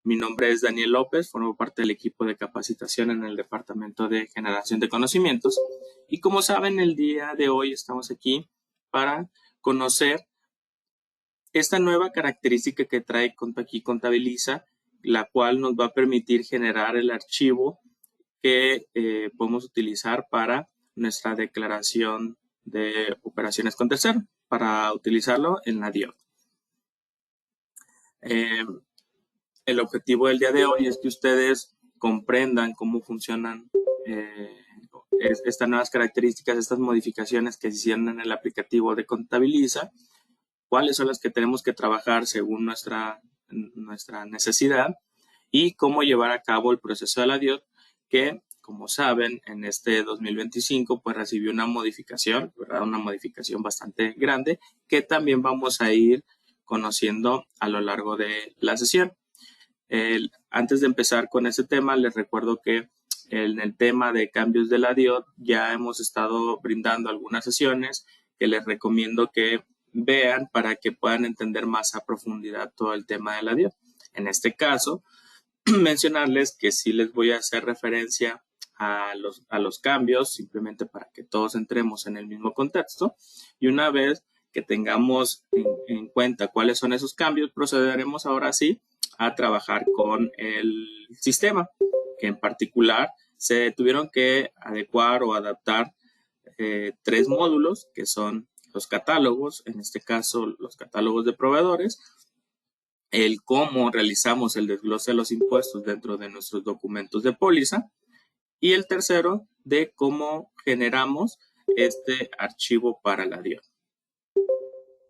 Mi nombre es Daniel López, formo parte del equipo de capacitación en el Departamento de Generación de Conocimientos. Y como saben, el día de hoy estamos aquí para conocer esta nueva característica que trae aquí Contabiliza, la cual nos va a permitir generar el archivo que podemos utilizar para nuestra declaración de operaciones con tercero, para utilizarlo en la DIOT. El objetivo del día de hoy es que ustedes comprendan cómo funcionan estas nuevas características, estas modificaciones que se hicieron en el aplicativo de Contabiliza, cuáles son las que tenemos que trabajar según nuestra necesidad y cómo llevar a cabo el proceso de la DIOT, que, como saben, en este 2025 pues recibió una modificación, ¿verdad? Una modificación bastante grande que también vamos a ir conociendo a lo largo de la sesión. Antes de empezar con ese tema, les recuerdo que en el tema de cambios de la DIOT ya hemos estado brindando algunas sesiones que les recomiendo que vean para que puedan entender más a profundidad todo el tema de la DIOT. En este caso, mencionarles que sí les voy a hacer referencia a los cambios, simplemente para que todos entremos en el mismo contexto. Y una vez que tengamos en cuenta cuáles son esos cambios, procederemos ahora sí a trabajar con el sistema, que en particular se tuvieron que adecuar o adaptar 3 módulos, que son los catálogos, en este caso los catálogos de proveedores, el cómo realizamos el desglose de los impuestos dentro de nuestros documentos de póliza, y el tercero de cómo generamos este archivo para la DIOT.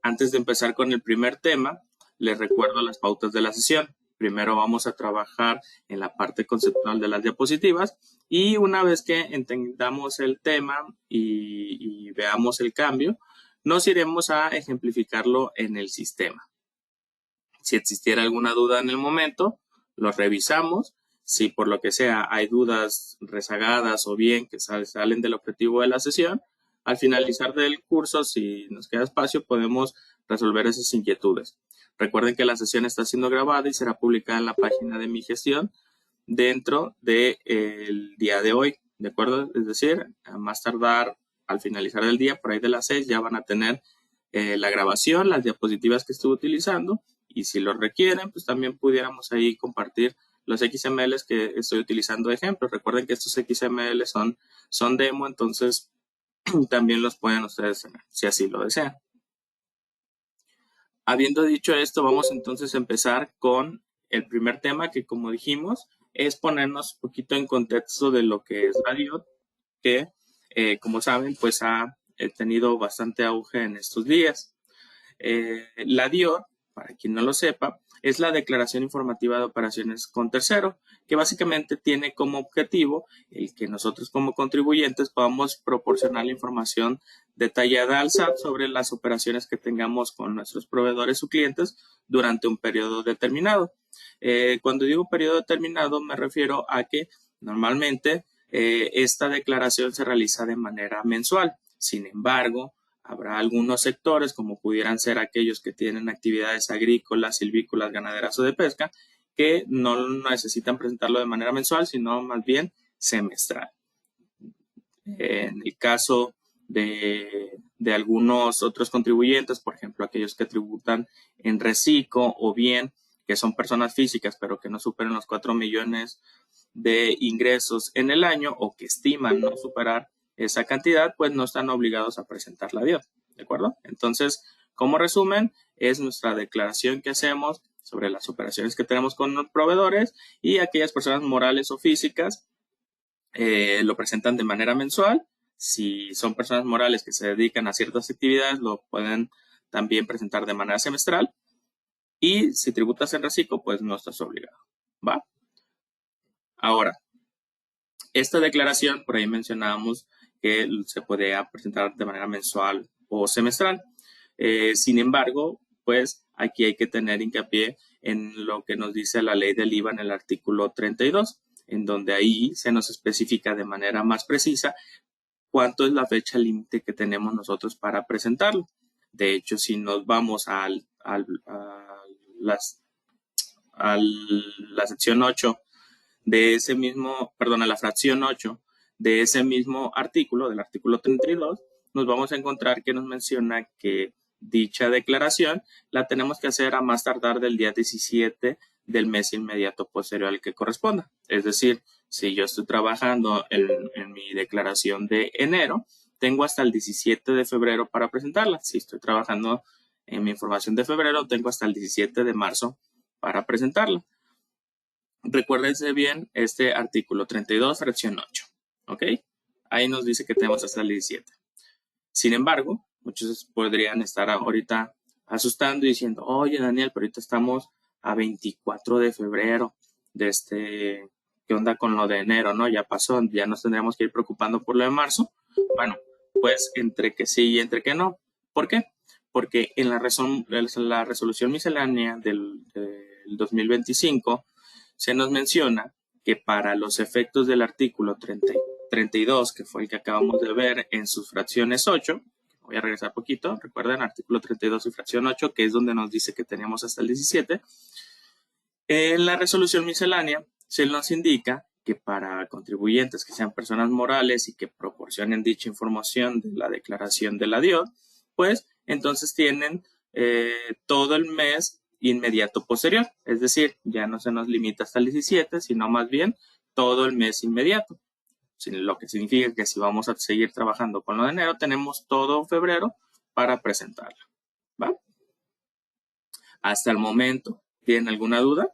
Antes de empezar con el primer tema, les recuerdo las pautas de la sesión. Primero vamos a trabajar en la parte conceptual de las diapositivas y una vez que entendamos el tema y veamos el cambio, nos iremos a ejemplificarlo en el sistema. Si existiera alguna duda en el momento, lo revisamos. Si por lo que sea hay dudas rezagadas o bien que salen del objetivo de la sesión, al finalizar del curso, si nos queda espacio, podemos resolver esas inquietudes. Recuerden que la sesión está siendo grabada y será publicada en la página de Mi Gestión dentro del día de hoy, ¿de acuerdo? Es decir, a más tardar al finalizar el día, por ahí de las 6, ya van a tener la grabación, las diapositivas que estuve utilizando, y si lo requieren, pues también pudiéramos ahí compartir los XMLs que estoy utilizando de ejemplo. Recuerden que estos XML son demo, entonces también los pueden ustedes tener, si así lo desean. Habiendo dicho esto, vamos entonces a empezar con el primer tema que, como dijimos, es ponernos un poquito en contexto de lo que es la DIOT, que, como saben, pues ha tenido bastante auge en estos días. La DIOT, para quien no lo sepa, es la Declaración Informativa de Operaciones con Tercero, que básicamente tiene como objetivo el que nosotros como contribuyentes podamos proporcionar la información detallada al SAT sobre las operaciones que tengamos con nuestros proveedores o clientes durante un periodo determinado. Cuando digo periodo determinado me refiero a que normalmente esta declaración se realiza de manera mensual. Sin embargo, habrá algunos sectores, como pudieran ser aquellos que tienen actividades agrícolas, silvícolas, ganaderas o de pesca, que no necesitan presentarlo de manera mensual, sino más bien semestral. En el caso de algunos otros contribuyentes, por ejemplo, aquellos que tributan en reciclo o bien que son personas físicas, pero que no superen los 4 millones de ingresos en el año o que estiman no superar esa cantidad, pues no están obligados a presentar la DIOT, ¿de acuerdo? Entonces, como resumen, es nuestra declaración que hacemos sobre las operaciones que tenemos con los proveedores y aquellas personas morales o físicas lo presentan de manera mensual. Si son personas morales que se dedican a ciertas actividades, lo pueden también presentar de manera semestral. Y si tributas en reciclo, pues no estás obligado, ¿va? Ahora, esta declaración, por ahí mencionábamos que se podía presentar de manera mensual o semestral. Sin embargo, pues aquí hay que tener hincapié en lo que nos dice la ley del IVA en el artículo 32, en donde ahí se nos especifica de manera más precisa cuánto es la fecha límite que tenemos nosotros para presentarlo. De hecho, si nos vamos a las la sección 8 de ese mismo, perdón, a la fracción 8 de ese mismo artículo, del artículo 32, nos vamos a encontrar que nos menciona que dicha declaración la tenemos que hacer a más tardar del día 17 del mes inmediato posterior al que corresponda. Es decir, si yo estoy trabajando en mi declaración de enero, tengo hasta el 17 de febrero para presentarla. Si estoy trabajando en mi información de febrero, tengo hasta el 17 de marzo para presentarla. Recuérdense bien este artículo 32, fracción 8. ¿Ok? Ahí nos dice que tenemos hasta el 17. Sin embargo, muchos podrían estar ahorita asustando y diciendo, oye, Daniel, pero ahorita estamos a 24 de febrero. ¿Qué onda con lo de enero? ¿No? Ya pasó, ya nos tendríamos que ir preocupando por lo de marzo. Bueno, pues entre que sí y entre que no. ¿Por qué? Porque en la resolución miscelánea del 2025 se nos menciona que para los efectos del artículo 32, que fue el que acabamos de ver en sus fracciones 8, voy a regresar poquito, recuerden, artículo 32 y fracción 8, que es donde nos dice que tenemos hasta el 17, en la resolución miscelánea se nos indica que para contribuyentes que sean personas morales y que proporcionen dicha información de la declaración de la DIOT, pues entonces tienen todo el mes inmediato posterior. Es decir, ya no se nos limita hasta el 17, sino más bien todo el mes inmediato. Lo que significa que si vamos a seguir trabajando con lo de enero, tenemos todo febrero para presentarlo. ¿Va? Hasta el momento, ¿tienen alguna duda?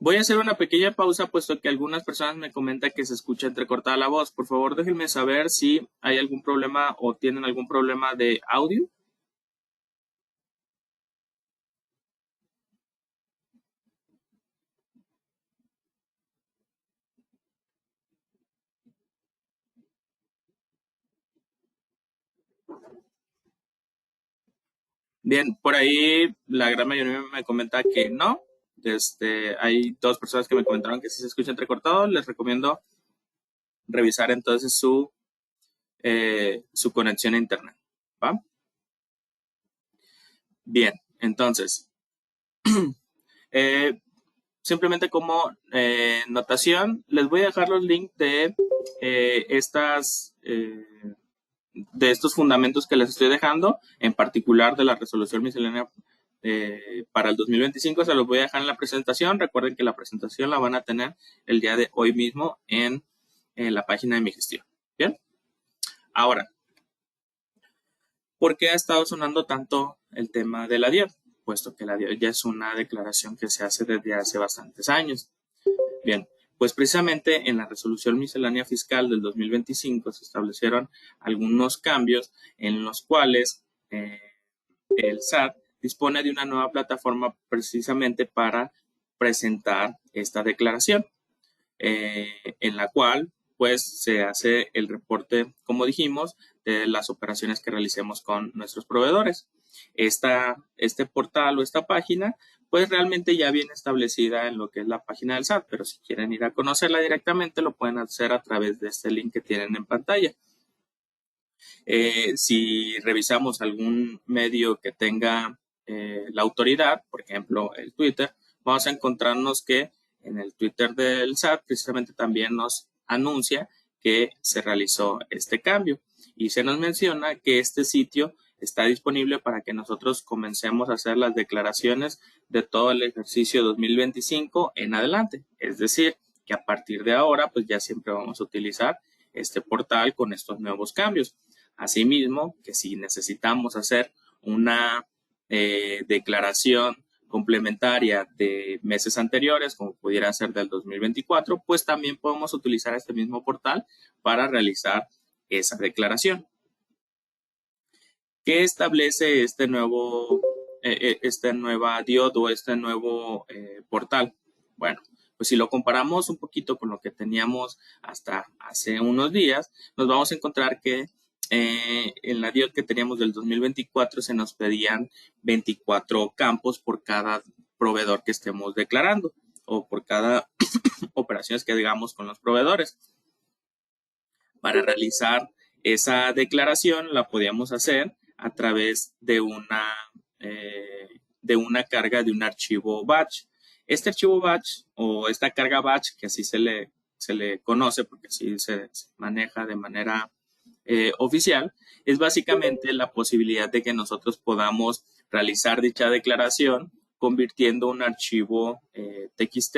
Voy a hacer una pequeña pausa, puesto que algunas personas me comentan que se escucha entrecortada la voz. Por favor, déjenme saber si hay algún problema o tienen algún problema de audio. Bien, por ahí la gran mayoría me comenta que no. Hay dos personas que me comentaron que sí se escucha entrecortado. Les recomiendo revisar entonces su conexión a internet. ¿Va? Bien, entonces, simplemente como notación, les voy a dejar los links de de estos fundamentos que les estoy dejando, en particular de la resolución miscelánea para el 2025, se los voy a dejar en la presentación. Recuerden que la presentación la van a tener el día de hoy mismo en la página de mi gestión. Bien, ahora, ¿por qué ha estado sonando tanto el tema de la DIOT? Puesto que la DIOT ya es una declaración que se hace desde hace bastantes años. Bien, pues precisamente en la resolución miscelánea fiscal del 2025 se establecieron algunos cambios en los cuales el SAT dispone de una nueva plataforma precisamente para presentar esta declaración, en la cual pues se hace el reporte, como dijimos, de las operaciones que realicemos con nuestros proveedores. Este portal o esta página pues realmente ya viene establecida en lo que es la página del SAT, pero si quieren ir a conocerla directamente lo pueden hacer a través de este link que tienen en pantalla. Si revisamos algún medio que tenga la autoridad, por ejemplo el Twitter, vamos a encontrarnos que en el Twitter del SAT precisamente también nos anuncia que se realizó este cambio y se nos menciona que este sitio está disponible para que nosotros comencemos a hacer las declaraciones de todo el ejercicio 2025 en adelante. Es decir, que a partir de ahora pues ya siempre vamos a utilizar este portal con estos nuevos cambios. Asimismo, que si necesitamos hacer una declaración complementaria de meses anteriores, como pudiera ser del 2024, pues también podemos utilizar este mismo portal para realizar esa declaración. ¿Qué establece esta nueva DIOT o este nuevo portal? Bueno, pues si lo comparamos un poquito con lo que teníamos hasta hace unos días, nos vamos a encontrar que en la DIOT que teníamos del 2024 se nos pedían 24 campos por cada proveedor que estemos declarando. o por cada operaciones que hagamos con los proveedores. Para realizar esa declaración la podíamos hacer a través de una carga de un archivo batch. Este archivo batch o esta carga batch, que así se le conoce porque así se maneja de manera oficial, es básicamente la posibilidad de que nosotros podamos realizar dicha declaración convirtiendo un archivo TXT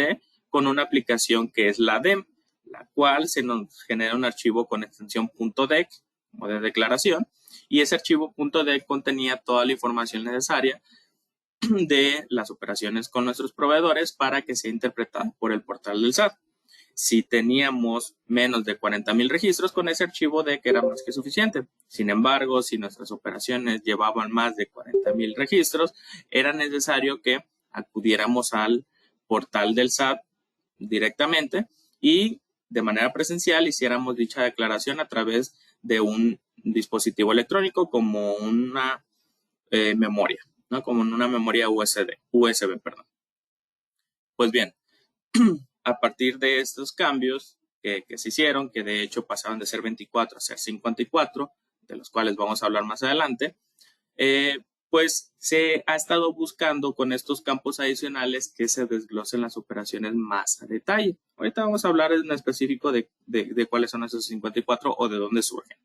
con una aplicación que es la DEM, la cual se nos genera un archivo con extensión .dec como de declaración, y ese archivo .dec contenía toda la información necesaria de las operaciones con nuestros proveedores para que sea interpretada por el portal del SAT. Si teníamos menos de 40,000 registros, con ese archivo DEC era más que suficiente. Sin embargo, si nuestras operaciones llevaban más de 40,000 registros, era necesario que acudiéramos al portal del SAT directamente y de manera presencial hiciéramos dicha declaración a través de un dispositivo electrónico como una memoria, ¿no? Como en una memoria USB, perdón. Pues bien, a partir de estos cambios que se hicieron, que de hecho pasaron de ser 24 a ser 54, de los cuales vamos a hablar más adelante, pues se ha estado buscando con estos campos adicionales que se desglosen las operaciones más a detalle. Ahorita vamos a hablar en específico de cuáles son esos 54 o de dónde surgen.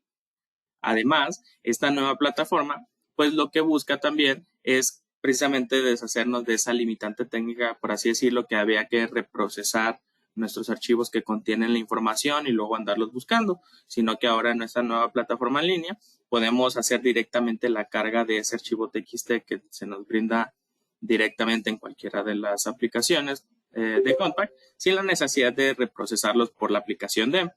Además, esta nueva plataforma, pues lo que busca también es precisamente deshacernos de esa limitante técnica, por así decirlo, que había que reprocesar nuestros archivos que contienen la información y luego andarlos buscando, sino que ahora en esta nueva plataforma en línea podemos hacer directamente la carga de ese archivo TXT que se nos brinda directamente en cualquiera de las aplicaciones de Compact, sin la necesidad de reprocesarlos por la aplicación DEM.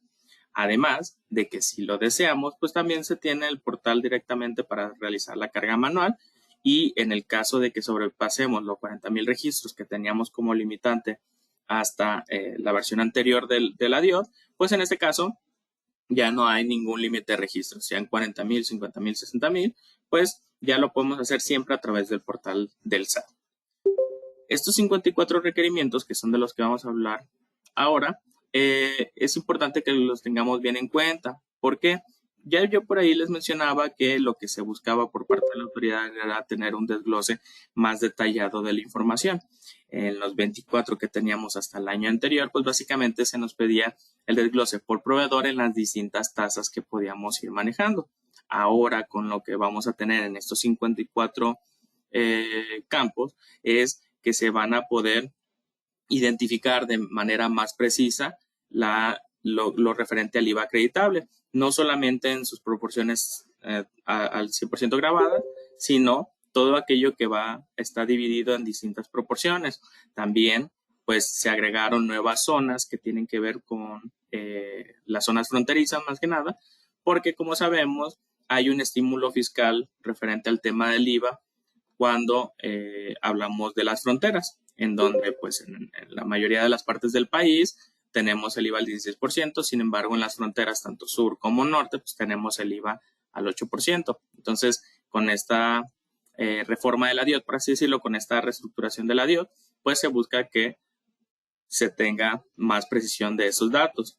Además de que si lo deseamos, pues también se tiene el portal directamente para realizar la carga manual, y en el caso de que sobrepasemos los 40,000 registros que teníamos como limitante hasta la versión anterior de la DIOD, pues en este caso ya no hay ningún límite de registros, sean 40,000, 50,000, 60,000, pues ya lo podemos hacer siempre a través del portal del SAT. Estos 54 requerimientos, que son de los que vamos a hablar ahora, es importante que los tengamos bien en cuenta. ¿Por qué? Ya yo por ahí les mencionaba que lo que se buscaba por parte de la autoridad era tener un desglose más detallado de la información. En los 24 que teníamos hasta el año anterior, pues básicamente se nos pedía el desglose por proveedor en las distintas tasas que podíamos ir manejando. Ahora, con lo que vamos a tener en estos 54 campos, es que se van a poder identificar de manera más precisa lo referente al IVA acreditable, no solamente en sus proporciones al 100% grabadas, sino todo aquello que está dividido en distintas proporciones. También, pues, se agregaron nuevas zonas que tienen que ver con las zonas fronterizas, más que nada, porque, como sabemos, hay un estímulo fiscal referente al tema del IVA cuando hablamos de las fronteras, en donde pues en la mayoría de las partes del país tenemos el IVA al 16%, sin embargo en las fronteras tanto sur como norte pues tenemos el IVA al 8%. Entonces con esta reforma de la DIOD, por así decirlo, con esta reestructuración de la DIOD, pues se busca que se tenga más precisión de esos datos.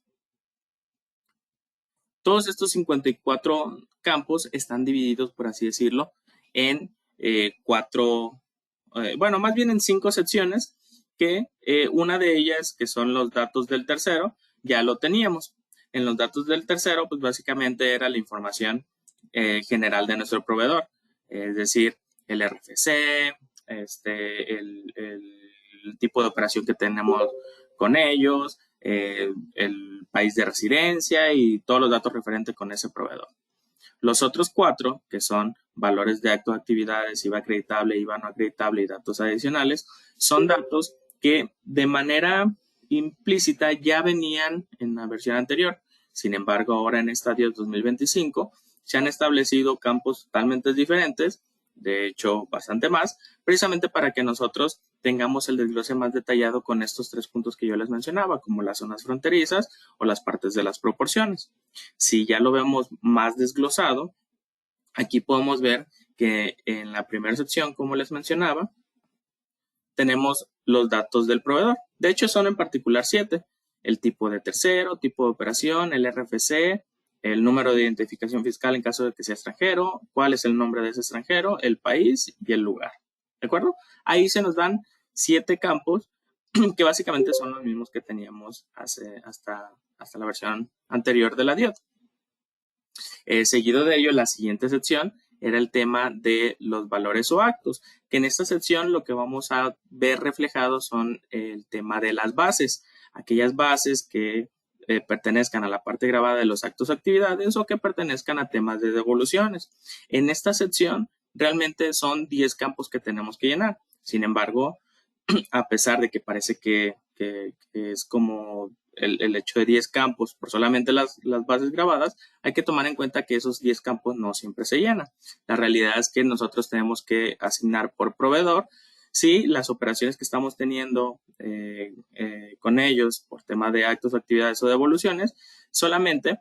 Todos estos 54 campos están divididos, por así decirlo, en más bien en 5 secciones, que una de ellas, que son los datos del tercero, ya lo teníamos. En los datos del tercero, pues básicamente era la información general de nuestro proveedor, es decir, el RFC, el tipo de operación que tenemos con ellos, el país de residencia y todos los datos referentes con ese proveedor. Los otros 4, que son valores de actos de actividades, IVA acreditable, IVA no acreditable y datos adicionales, son datos que de manera implícita ya venían en la versión anterior. Sin embargo, ahora en esta DIOD 2025 se han establecido campos totalmente diferentes, de hecho bastante más, precisamente para que nosotros tengamos el desglose más detallado con estos 3 puntos que yo les mencionaba, como las zonas fronterizas o las partes de las proporciones. Si ya lo vemos más desglosado, aquí podemos ver que en la primera sección, como les mencionaba, tenemos los datos del proveedor, De hecho, son en particular 7. El tipo de tercero, tipo de operación, el RFC, el número de identificación fiscal en caso de que sea extranjero, cuál es el nombre de ese extranjero, el país y el lugar. ¿De acuerdo? Ahí se nos dan 7 campos que básicamente son los mismos que teníamos hasta la versión anterior de la DIOT. Seguido de ello, la siguiente sección era el tema de los valores o actos, que en esta sección lo que vamos a ver reflejado son el tema de las bases, aquellas bases que pertenezcan a la parte grabada de los actos o actividades o que pertenezcan a temas de devoluciones. En esta sección realmente son 10 campos que tenemos que llenar. Sin embargo, a pesar de que parece que es como el hecho de 10 campos por solamente las bases grabadas, hay que tomar en cuenta que esos 10 campos no siempre se llenan. La realidad es que nosotros tenemos que asignar por proveedor si las operaciones que estamos teniendo con ellos por tema de actos, actividades o devoluciones solamente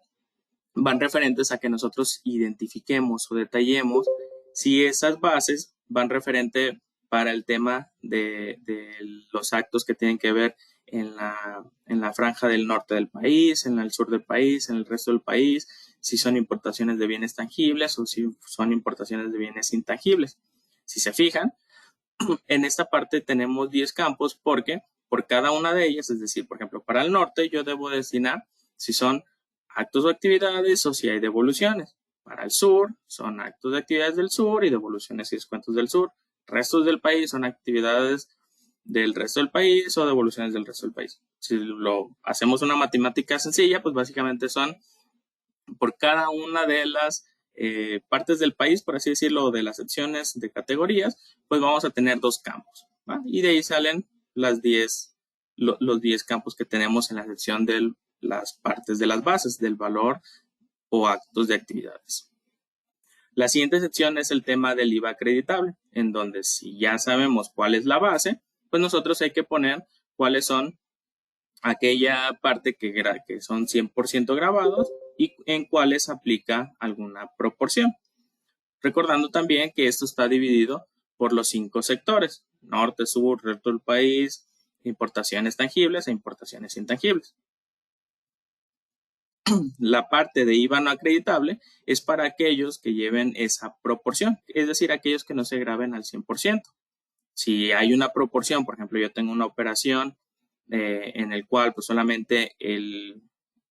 van referentes a que nosotros identifiquemos o detallemos si esas bases van referente para el tema de los actos que tienen que ver en la franja del norte del país, en el sur del país, en el resto del país, si son importaciones de bienes tangibles o si son importaciones de bienes intangibles. Si se fijan, en esta parte tenemos 10 campos porque por cada una de ellas, es decir, por ejemplo, para el norte yo debo destinar si son actos o actividades o si hay devoluciones. Para el sur son actos de actividades del sur y devoluciones y descuentos del sur. Restos del país son actividades del resto del país o devoluciones del resto del país. Si lo hacemos una matemática sencilla, pues básicamente son por cada una de las partes del país, por así decirlo, de las secciones de categorías, pues vamos a tener 2 campos, ¿va? Y de ahí salen los 10 campos que tenemos en la sección de las partes de las bases del valor o actos de actividades. La siguiente sección es el tema del IVA acreditable, en donde si ya sabemos cuál es la base, pues nosotros hay que poner cuáles son aquella parte que son 100% grabados y en cuáles aplica alguna proporción. Recordando también que esto está dividido por los 5 sectores: norte, sur, resto del país, importaciones tangibles e importaciones intangibles. La parte de IVA no acreditable es para aquellos que lleven esa proporción, es decir, aquellos que no se graben al 100%. Si hay una proporción, por ejemplo, yo tengo una operación en el cual pues solamente el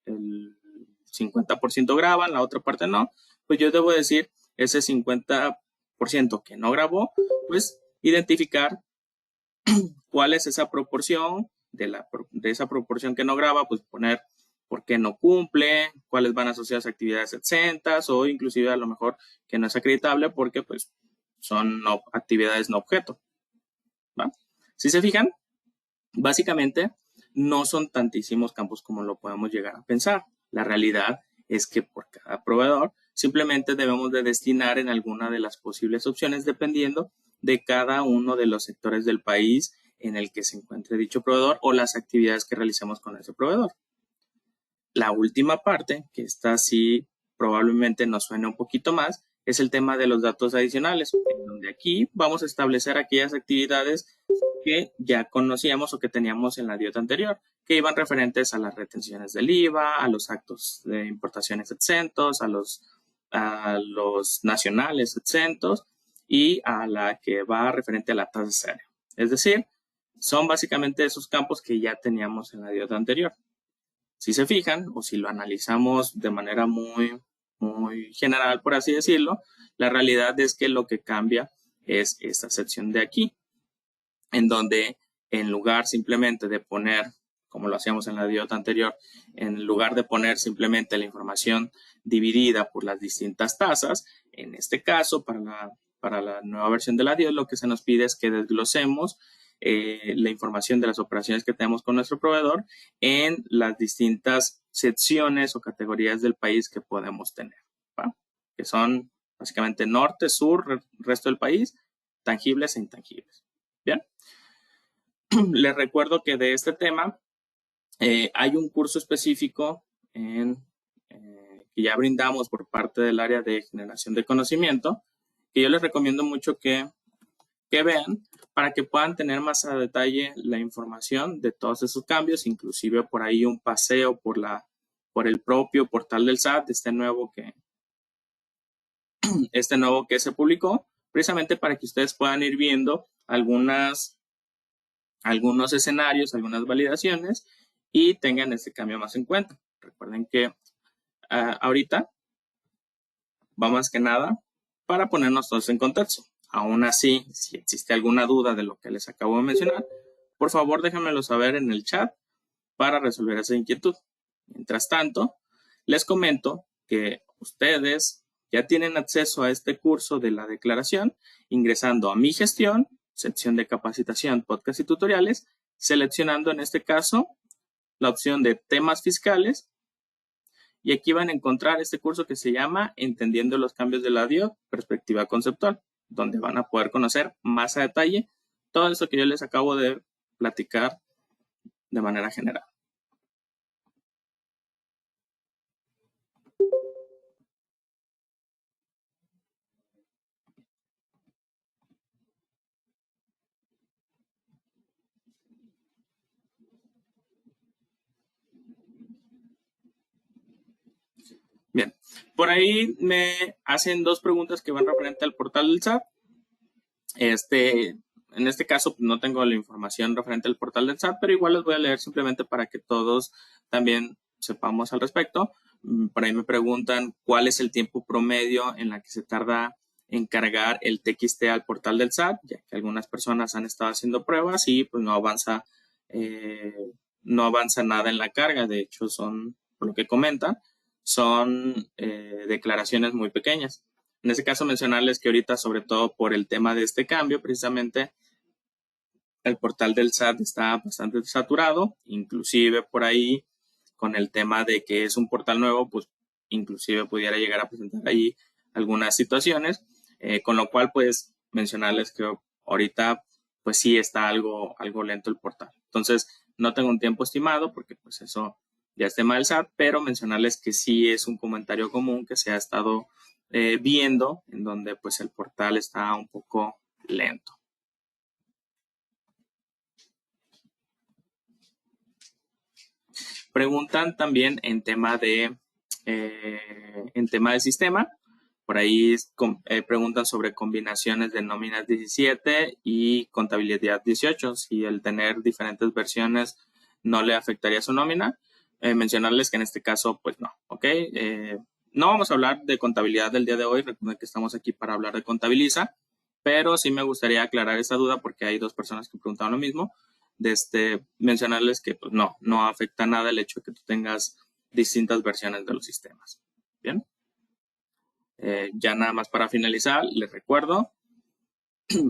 50% graban, la otra parte no, pues yo debo decir ese 50% que no grabó, pues identificar cuál es esa proporción de esa proporción que no graba, pues poner por qué no cumple, cuáles van asociadas a actividades exentas o inclusive a lo mejor que no es acreditable porque pues son actividades no objeto. ¿Va? Si se fijan, básicamente no son tantísimos campos como lo podemos llegar a pensar. La realidad es que por cada proveedor simplemente debemos de destinar en alguna de las posibles opciones dependiendo de cada uno de los sectores del país en el que se encuentre dicho proveedor o las actividades que realicemos con ese proveedor. La última parte, que esta sí probablemente nos suene un poquito más, es el tema de los datos adicionales, en donde aquí vamos a establecer aquellas actividades que ya conocíamos o que teníamos en la DIOT anterior, que iban referentes a las retenciones del IVA, a los actos de importaciones exentos, a los nacionales exentos y a la que va referente a la tasa cero. Es decir, son básicamente esos campos que ya teníamos en la DIOT anterior. Si se fijan, o si lo analizamos de manera muy general, por así decirlo, la realidad es que lo que cambia es esta sección de aquí, en donde en lugar simplemente de poner, como lo hacíamos en la DIOT anterior, en lugar de poner simplemente la información dividida por las distintas tasas, en este caso, para la nueva versión de la DIOT, lo que se nos pide es que desglosemos la información de las operaciones que tenemos con nuestro proveedor en las distintas secciones o categorías del país que podemos tener, ¿va? Que son básicamente norte, sur, resto del país, tangibles e intangibles. Bien. Les recuerdo que de este tema hay un curso específico que ya brindamos por parte del área de generación de conocimiento, que yo les recomiendo mucho que que vean para que puedan tener más a detalle la información de todos esos cambios, inclusive por ahí un paseo por el propio portal del SAT, este nuevo que se publicó, precisamente para que ustedes puedan ir viendo algunos escenarios, algunas validaciones y tengan este cambio más en cuenta. Recuerden que ahorita va más que nada para ponernos todos en contexto. Aún así, si existe alguna duda de lo que les acabo de mencionar, por favor déjenmelo saber en el chat para resolver esa inquietud. Mientras tanto, les comento que ustedes ya tienen acceso a este curso de la declaración ingresando a Mi Gestión, sección de capacitación, podcast y tutoriales, seleccionando en este caso la opción de temas fiscales. Y aquí van a encontrar este curso que se llama Entendiendo los cambios de la DIOT, perspectiva conceptual, donde van a poder conocer más a detalle todo eso que yo les acabo de platicar de manera general. Bien, por ahí me hacen dos preguntas que van referente al portal del SAT. En este caso no tengo la información referente al portal del SAT, pero igual les voy a leer simplemente para que todos también sepamos al respecto. Por ahí me preguntan cuál es el tiempo promedio en la que se tarda en cargar el TXT al portal del SAT, ya que algunas personas han estado haciendo pruebas y pues no avanza nada en la carga. De hecho, por lo que comentan, son declaraciones muy pequeñas. En ese caso, mencionarles que ahorita, sobre todo por el tema de este cambio, precisamente el portal del SAT está bastante saturado, inclusive por ahí con el tema de que es un portal nuevo, pues inclusive pudiera llegar a presentar ahí algunas situaciones, con lo cual pues mencionarles que ahorita pues sí está algo lento el portal. Entonces no tengo un tiempo estimado porque pues eso ya es tema del SAT, pero mencionarles que sí es un comentario común que se ha estado viendo en donde pues el portal está un poco lento. Preguntan también en tema de sistema. Por ahí preguntan sobre combinaciones de nóminas 17 y contabilidad 18. Si el tener diferentes versiones no le afectaría su nómina. Mencionarles que en este caso, pues no, ¿ok? No vamos a hablar de contabilidad del día de hoy. Recuerden que estamos aquí para hablar de Contabiliza, pero sí me gustaría aclarar esta duda porque hay dos personas que preguntaron lo mismo. Mencionarles que pues, no afecta nada el hecho de que tú tengas distintas versiones de los sistemas. Bien. Ya nada más para finalizar, les recuerdo,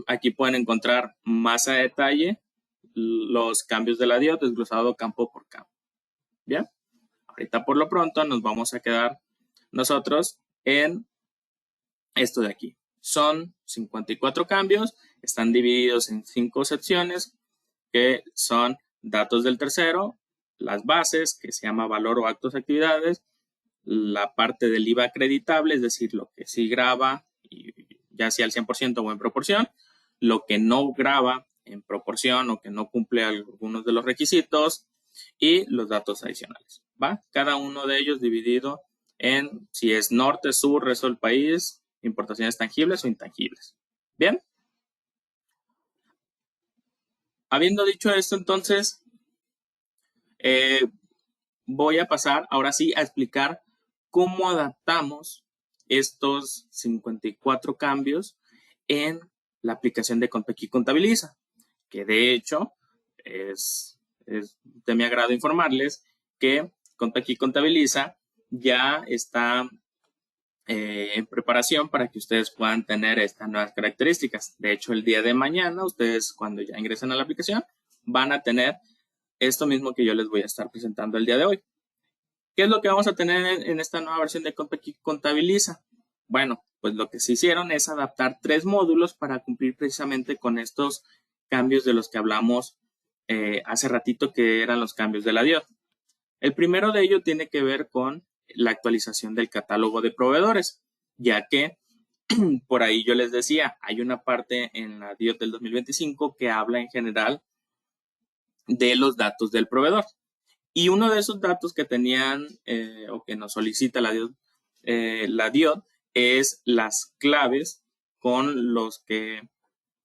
aquí pueden encontrar más a detalle los cambios de la DIOT desglosado campo por campo. Bien. Ahorita por lo pronto nos vamos a quedar nosotros en esto de aquí. Son 54 cambios, están divididos en 5 secciones que son datos del tercero, las bases, que se llama valor o actos de actividades, la parte del IVA acreditable, es decir, lo que sí graba, ya sea al 100% o en proporción, lo que no graba en proporción o que no cumple algunos de los requisitos y los datos adicionales, ¿va? Cada uno de ellos dividido en si es norte, sur, resto del país, importaciones tangibles o intangibles. ¿Bien? Habiendo dicho esto, entonces, voy a pasar ahora sí a explicar cómo adaptamos estos 54 cambios en la aplicación de Conpequi Contabiliza, que de hecho es de mi agrado informarles que Conpequi Contabiliza ya está en preparación para que ustedes puedan tener estas nuevas características. De hecho, el día de mañana, ustedes cuando ya ingresen a la aplicación, van a tener esto mismo que yo les voy a estar presentando el día de hoy. ¿Qué es lo que vamos a tener en esta nueva versión de Conpequi Contabiliza? Bueno, pues lo que se hicieron es adaptar 3 módulos para cumplir precisamente con estos cambios de los que hablamos hace ratito, que eran los cambios de la DIOT. El primero de ellos tiene que ver con la actualización del catálogo de proveedores, ya que por ahí yo les decía, hay una parte en la DIOT del 2025 que habla en general de los datos del proveedor. Y uno de esos datos que tenían o que nos solicita la DIOT es las claves con los que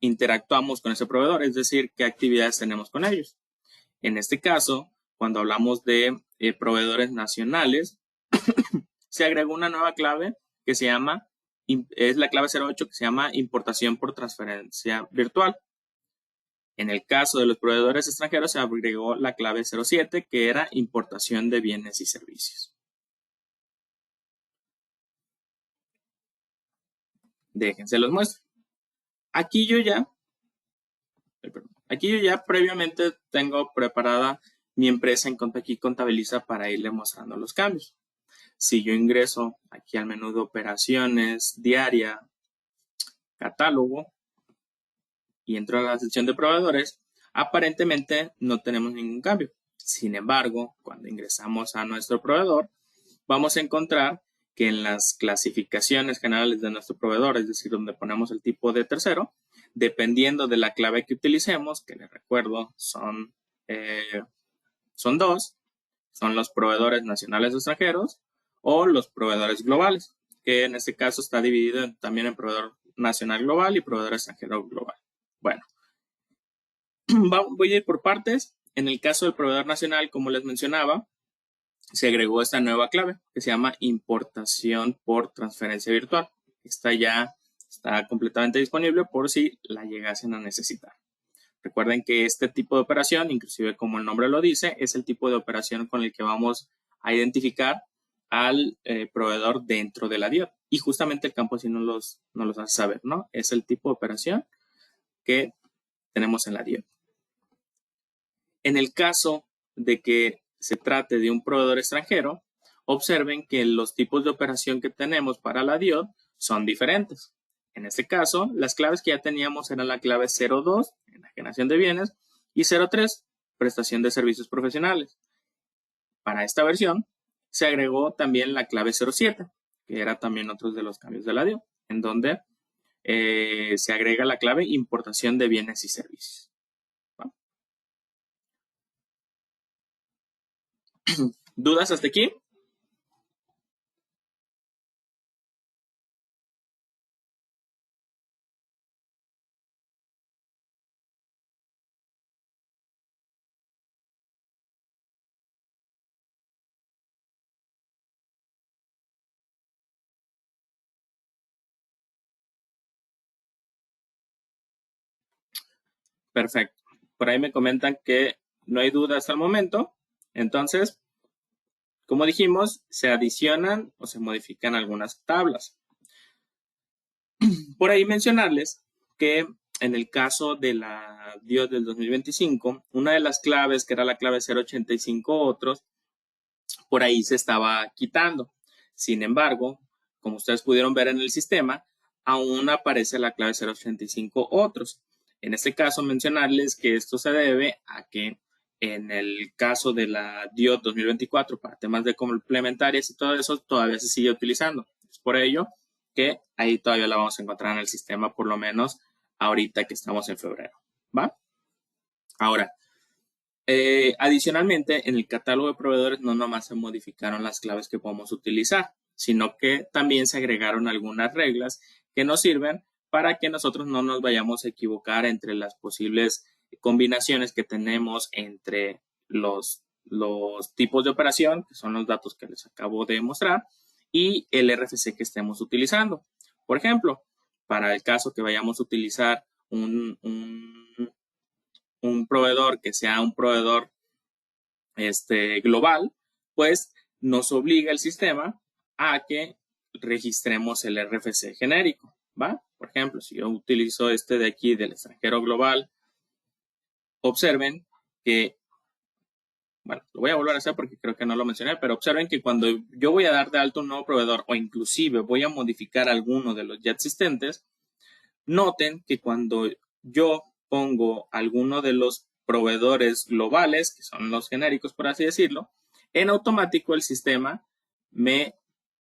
interactuamos con ese proveedor, es decir, qué actividades tenemos con ellos. En este caso, cuando hablamos de proveedores nacionales, se agregó una nueva clave que se llama, es la clave 08 que se llama importación por transferencia virtual. En el caso de los proveedores extranjeros se agregó la clave 07 que era importación de bienes y servicios. Déjense los muestro. Aquí yo ya previamente tengo preparada mi empresa en Aquí Contabiliza para irle mostrando los cambios. Si yo ingreso aquí al menú de operaciones, diaria, catálogo y entro a la sección de proveedores, aparentemente no tenemos ningún cambio. Sin embargo, cuando ingresamos a nuestro proveedor, vamos a encontrar que en las clasificaciones generales de nuestro proveedor, es decir, donde ponemos el tipo de tercero, dependiendo de la clave que utilicemos, que les recuerdo son dos, son los proveedores nacionales o extranjeros o los proveedores globales, que en este caso está dividido también en proveedor nacional global y proveedor extranjero global. Bueno, voy a ir por partes. En el caso del proveedor nacional, como les mencionaba, se agregó esta nueva clave que se llama importación por transferencia virtual. Esta ya está completamente disponible por si la llegasen a necesitar. Recuerden que este tipo de operación, inclusive como el nombre lo dice, es el tipo de operación con el que vamos a identificar al proveedor dentro de la DIOT. Y justamente el campo así nos los hace saber, ¿no? Es el tipo de operación que tenemos en la DIOT. En el caso de que se trate de un proveedor extranjero, observen que los tipos de operación que tenemos para la DIOT son diferentes. En este caso, las claves que ya teníamos eran la clave 02, enajenación de bienes, y 03, prestación de servicios profesionales. Para esta versión, se agregó también la clave 07, que era también otro de los cambios de la DIOT, en donde se agrega la clave importación de bienes y servicios. ¿Dudas hasta aquí? Perfecto. Por ahí me comentan que no hay dudas hasta el momento. Entonces, como dijimos, se adicionan o se modifican algunas tablas. Por ahí mencionarles que en el caso de la DIOT del 2025, una de las claves, que era la clave 085 otros, por ahí se estaba quitando. Sin embargo, como ustedes pudieron ver en el sistema, aún aparece la clave 085 otros. En este caso, mencionarles que esto se debe a que en el caso de la DIOT 2024 para temas de complementarias y todo eso, todavía se sigue utilizando. Es por ello que ahí todavía la vamos a encontrar en el sistema, por lo menos ahorita que estamos en febrero. ¿Va? Ahora, adicionalmente, en el catálogo de proveedores no nomás se modificaron las claves que podemos utilizar, sino que también se agregaron algunas reglas que nos sirven para que nosotros no nos vayamos a equivocar entre las posibles combinaciones que tenemos entre los tipos de operación, que son los datos que les acabo de mostrar, y el RFC que estemos utilizando. Por ejemplo, para el caso que vayamos a utilizar un proveedor que sea un proveedor global, pues nos obliga el sistema a que registremos el RFC genérico, ¿va? Por ejemplo, si yo utilizo este de aquí del extranjero global, observen que, bueno, lo voy a volver a hacer porque creo que no lo mencioné, pero observen que cuando yo voy a dar de alto un nuevo proveedor o inclusive voy a modificar alguno de los ya existentes, noten que cuando yo pongo alguno de los proveedores globales, que son los genéricos, por así decirlo, en automático el sistema me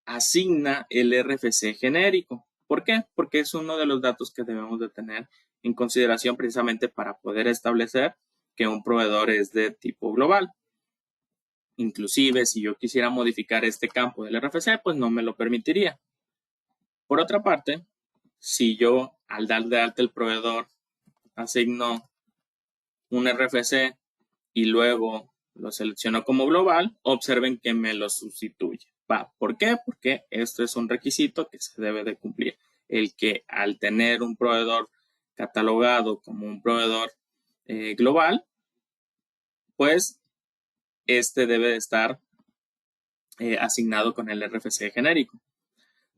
asigna el RFC genérico. ¿Por qué? Porque es uno de los datos que debemos de tener en consideración precisamente para poder establecer que un proveedor es de tipo global. Inclusive, si yo quisiera modificar este campo del RFC, pues no me lo permitiría. Por otra parte, si yo al dar de alta el proveedor asigno un RFC y luego lo selecciono como global, observen que me lo sustituye. ¿Por qué? Porque esto es un requisito que se debe de cumplir. El que al tener un proveedor catalogado como un proveedor global, pues este debe de estar asignado con el RFC genérico.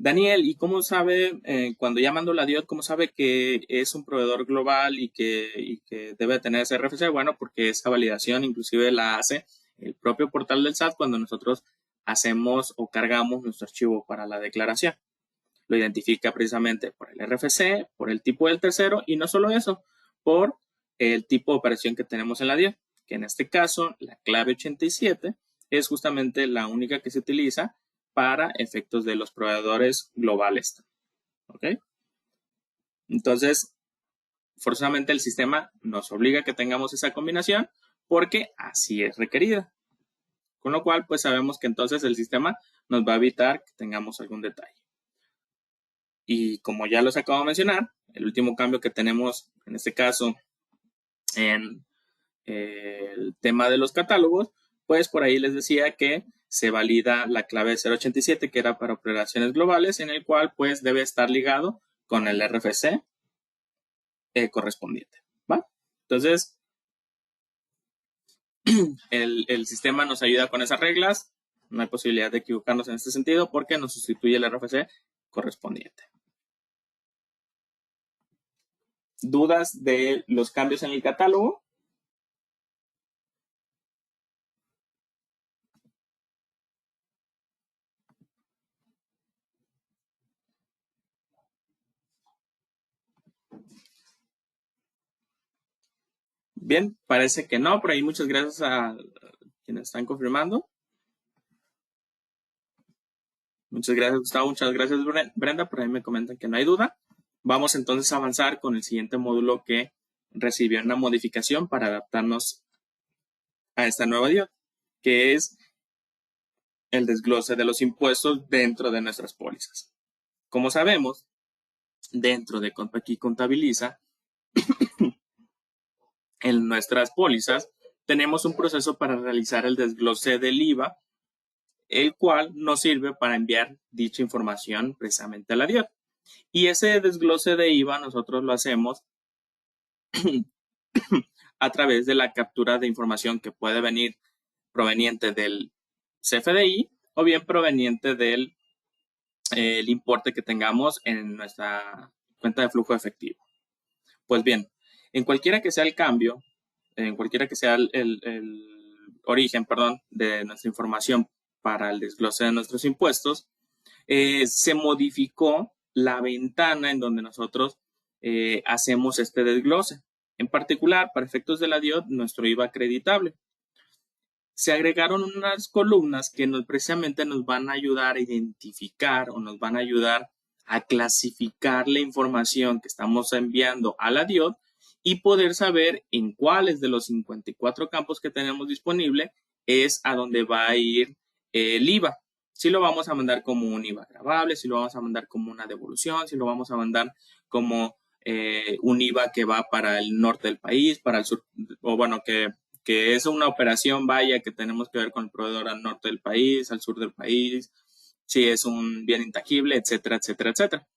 Daniel, ¿y cómo sabe, cuando ya mando la DIOT, cómo sabe que es un proveedor global y que debe tener ese RFC? Bueno, porque esa validación inclusive la hace el propio portal del SAT cuando nosotros hacemos o cargamos nuestro archivo para la declaración. Lo identifica precisamente por el RFC, por el tipo del tercero y no solo eso, por el tipo de operación que tenemos en la DIOT, que en este caso la clave 87 es justamente la única que se utiliza para efectos de los proveedores globales. ¿Ok? Entonces, forzosamente el sistema nos obliga a que tengamos esa combinación porque así es requerida. Con lo cual, pues sabemos que entonces el sistema nos va a evitar que tengamos algún detalle. Y como ya los acabo de mencionar, el último cambio que tenemos en este caso en el tema de los catálogos, pues por ahí les decía que se valida la clave 087 que era para operaciones globales, en el cual pues debe estar ligado con el RFC correspondiente. ¿Va? Entonces, el sistema nos ayuda con esas reglas. No hay posibilidad de equivocarnos en este sentido porque nos sustituye el RFC correspondiente. ¿Dudas de los cambios en el catálogo? Bien, parece que no, por ahí muchas gracias a quienes están confirmando. Muchas gracias, Gustavo. Muchas gracias, Brenda. Por ahí me comentan que no hay duda. Vamos entonces a avanzar con el siguiente módulo que recibió una modificación para adaptarnos a esta nueva DIOT, que es el desglose de los impuestos dentro de nuestras pólizas. Como sabemos, dentro de Compaqui Contabiliza, en nuestras pólizas, tenemos un proceso para realizar el desglose del IVA, el cual nos sirve para enviar dicha información precisamente a la DIOT. Y ese desglose de IVA nosotros lo hacemos a través de la captura de información que puede venir proveniente del CFDI o bien proveniente del el importe que tengamos en nuestra cuenta de flujo efectivo. Pues bien, en cualquiera que sea el cambio, en cualquiera que sea el origen, perdón, de nuestra información para el desglose de nuestros impuestos, se modificó la ventana en donde nosotros hacemos este desglose. En particular, para efectos de la DIOT, nuestro IVA acreditable. Se agregaron unas columnas que precisamente nos van a ayudar a identificar o nos van a ayudar a clasificar la información que estamos enviando a la DIOT y poder saber en cuáles de los 54 campos que tenemos disponible es a donde va a ir el IVA. Si lo vamos a mandar como un IVA gravable, si lo vamos a mandar como una devolución, si lo vamos a mandar como un IVA que va para el norte del país, para el sur, o bueno, que es una operación, vaya, que tenemos que ver con el proveedor al norte del país, al sur del país, si es un bien intangible, etcétera, etcétera, etcétera.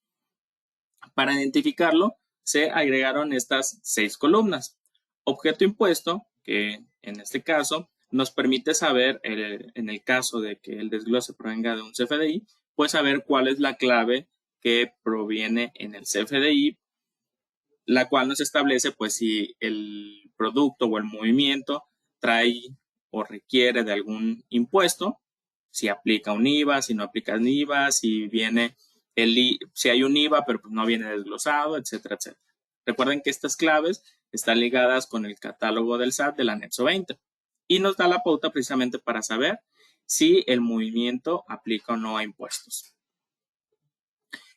Para identificarlo, se agregaron estas 6 columnas. Objeto impuesto, que en este caso nos permite saber, en el caso de que el desglose provenga de un CFDI, pues saber cuál es la clave que proviene en el CFDI, la cual nos establece pues si el producto o el movimiento trae o requiere de algún impuesto, si aplica un IVA, si no aplica un IVA, si viene si hay un IVA pero pues no viene desglosado, etcétera, etcétera. Recuerden que estas claves están ligadas con el catálogo del SAT del anexo 20 y nos da la pauta precisamente para saber si el movimiento aplica o no a impuestos.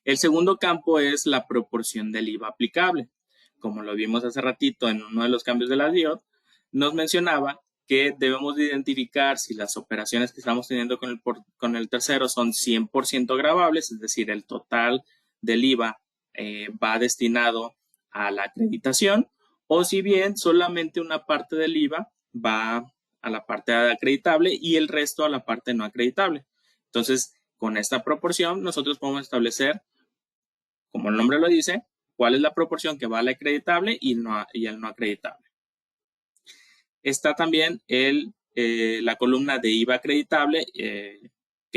El segundo campo es la proporción del IVA aplicable. Como lo vimos hace ratito en uno de los cambios de la DIOT, nos mencionaba que debemos de identificar si las operaciones que estamos teniendo con el tercero son 100% gravables, es decir, el total del IVA va destinado a la acreditación, o si bien solamente una parte del IVA va a la parte acreditable y el resto a la parte no acreditable. Entonces, con esta proporción, nosotros podemos establecer, como el nombre lo dice, cuál es la proporción que va a la acreditable y el no acreditable. Está también la columna de IVA acreditable, que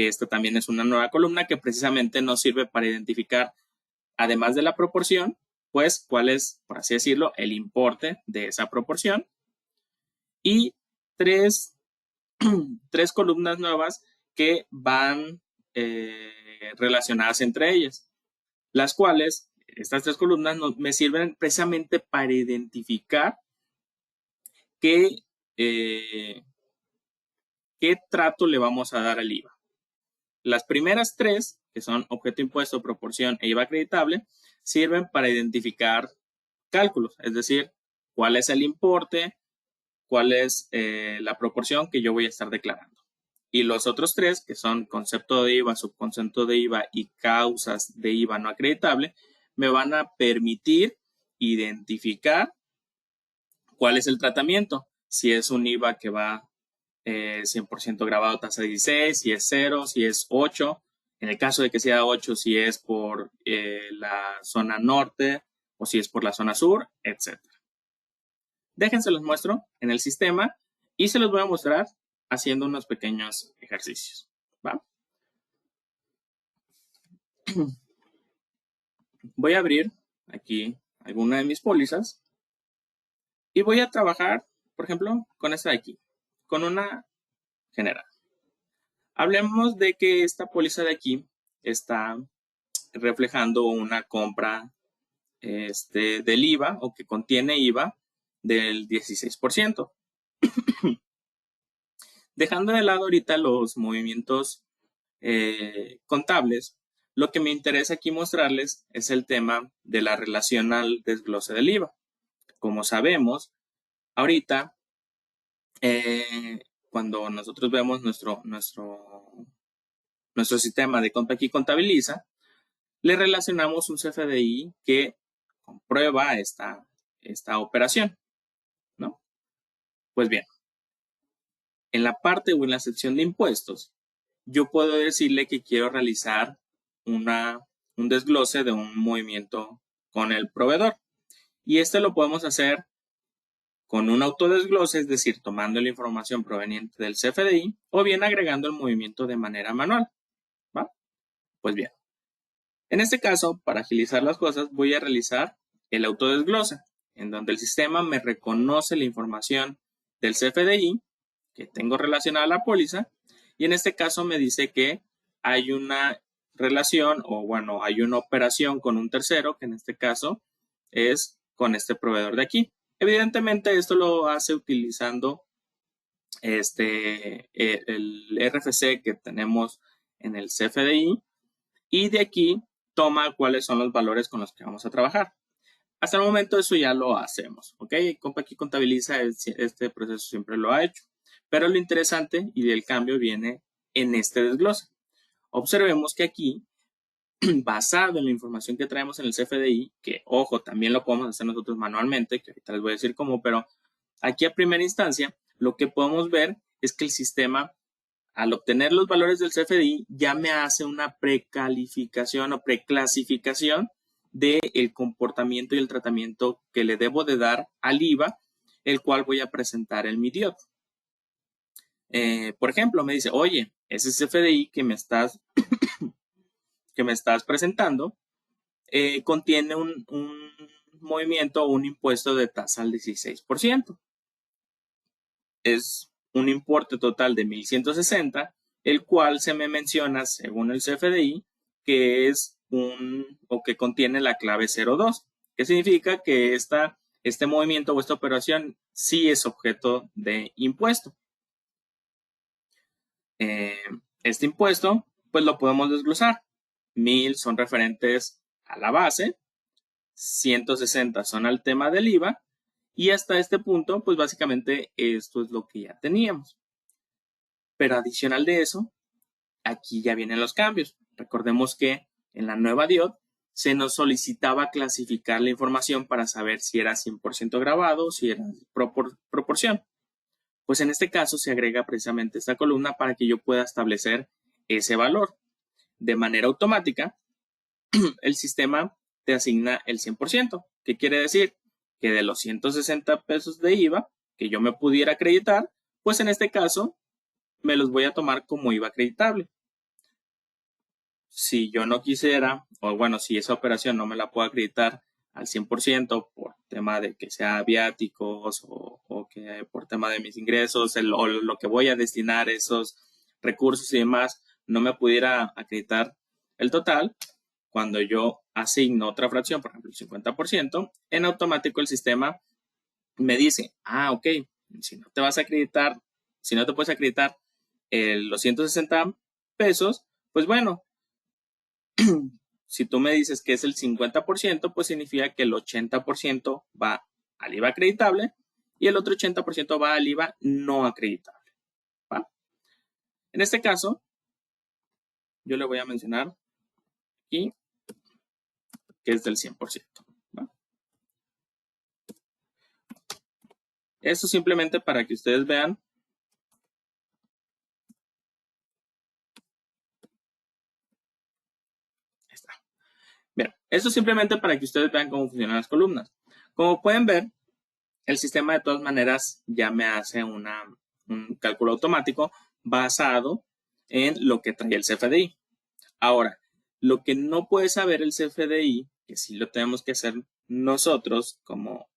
esta también es una nueva columna que precisamente nos sirve para identificar, además de la proporción, pues cuál es, por así decirlo, el importe de esa proporción. Y tres columnas nuevas que van relacionadas entre ellas, las cuales, estas tres columnas me sirven precisamente para identificar qué trato le vamos a dar al IVA. Las primeras tres, que son objeto impuesto, proporción e IVA acreditable, sirven para identificar cálculos, es decir, cuál es el importe, cuál es la proporción que yo voy a estar declarando. Y los otros tres, que son concepto de IVA, subconcepto de IVA y causas de IVA no acreditable, me van a permitir identificar cuál es el tratamiento. Si es un IVA que va 100% grabado tasa 16, si es 0, si es 8. En el caso de que sea 8, si es por la zona norte o si es por la zona sur, etc. Déjense los muestro en el sistema y se los voy a mostrar haciendo unos pequeños ejercicios. ¿Va? Voy a abrir aquí alguna de mis pólizas y voy a trabajar, por ejemplo, con esta de aquí, con una general. Hablemos de que esta póliza de aquí está reflejando una compra del IVA o que contiene IVA del 16%. Dejando de lado ahorita los movimientos contables, lo que me interesa aquí mostrarles es el tema de la relación al desglose del IVA. Como sabemos, ahorita, cuando nosotros vemos nuestro sistema de compra aquí contabiliza, le relacionamos un CFDI que comprueba esta operación, ¿no? Pues bien, en la parte o en la sección de impuestos, yo puedo decirle que quiero realizar un desglose de un movimiento con el proveedor. Y lo podemos hacer con un autodesglose, es decir, tomando la información proveniente del CFDI o bien agregando el movimiento de manera manual. ¿Va? Pues bien, en este caso, para agilizar las cosas, voy a realizar el autodesglose, en donde el sistema me reconoce la información del CFDI que tengo relacionada a la póliza y en este caso me dice que hay una relación o bueno, hay una operación con un tercero, que en este caso es con este proveedor de aquí. Evidentemente esto lo hace utilizando el RFC que tenemos en el CFDI y de aquí toma cuáles son los valores con los que vamos a trabajar. Hasta el momento eso ya lo hacemos, ¿ok? Compa aquí contabiliza, este proceso siempre lo ha hecho. Pero lo interesante y el cambio viene en este desglose. Observemos que aquí, basado en la información que traemos en el CFDI, que ojo, también lo podemos hacer nosotros manualmente, que ahorita les voy a decir cómo, pero aquí a primera instancia, lo que podemos ver es que el sistema, al obtener los valores del CFDI, ya me hace una precalificación o preclasificación del comportamiento y el tratamiento que le debo de dar al IVA, el cual voy a presentar en mi DIOT. Por ejemplo, me dice, oye, ese CFDI que me estás presentando contiene un movimiento o un impuesto de tasa al 16%. Es un importe total de 1,160, el cual se me menciona, según el CFDI, que es o que contiene la clave 02, que significa que este movimiento o esta operación sí es objeto de impuesto. Este impuesto, pues lo podemos desglosar. 1000 son referentes a la base, 160 son al tema del IVA, y hasta este punto, pues básicamente esto es lo que ya teníamos. Pero adicional de eso, aquí ya vienen los cambios. Recordemos que en la nueva DIOD se nos solicitaba clasificar la información para saber si era 100% grabado o si era proporción. Pues en este caso se agrega precisamente esta columna para que yo pueda establecer ese valor. De manera automática, el sistema te asigna el 100%. ¿Qué quiere decir? Que de los 160 pesos de IVA que yo me pudiera acreditar, pues en este caso me los voy a tomar como IVA acreditable. Si yo no quisiera, o bueno, si esa operación no me la puedo acreditar al 100% por tema de que sea viáticos o que por tema de mis ingresos, o lo que voy a destinar esos recursos y demás, no me pudiera acreditar el total, cuando yo asigno otra fracción, por ejemplo, el 50%, en automático el sistema me dice, ok, si no te vas a acreditar, si no te puedes acreditar los 160 pesos, pues bueno, si tú me dices que es el 50%, pues significa que el 80% va al IVA acreditable y el otro 80% va al IVA no acreditable. ¿Va? En este caso, yo le voy a mencionar aquí que es del 100%. ¿Va? Esto simplemente para que ustedes vean Bien, esto simplemente para que ustedes vean cómo funcionan las columnas. Como pueden ver, el sistema de todas maneras ya me hace un cálculo automático basado en lo que trae el CFDI. Ahora, lo que no puede saber el CFDI, que sí lo tenemos que hacer nosotros como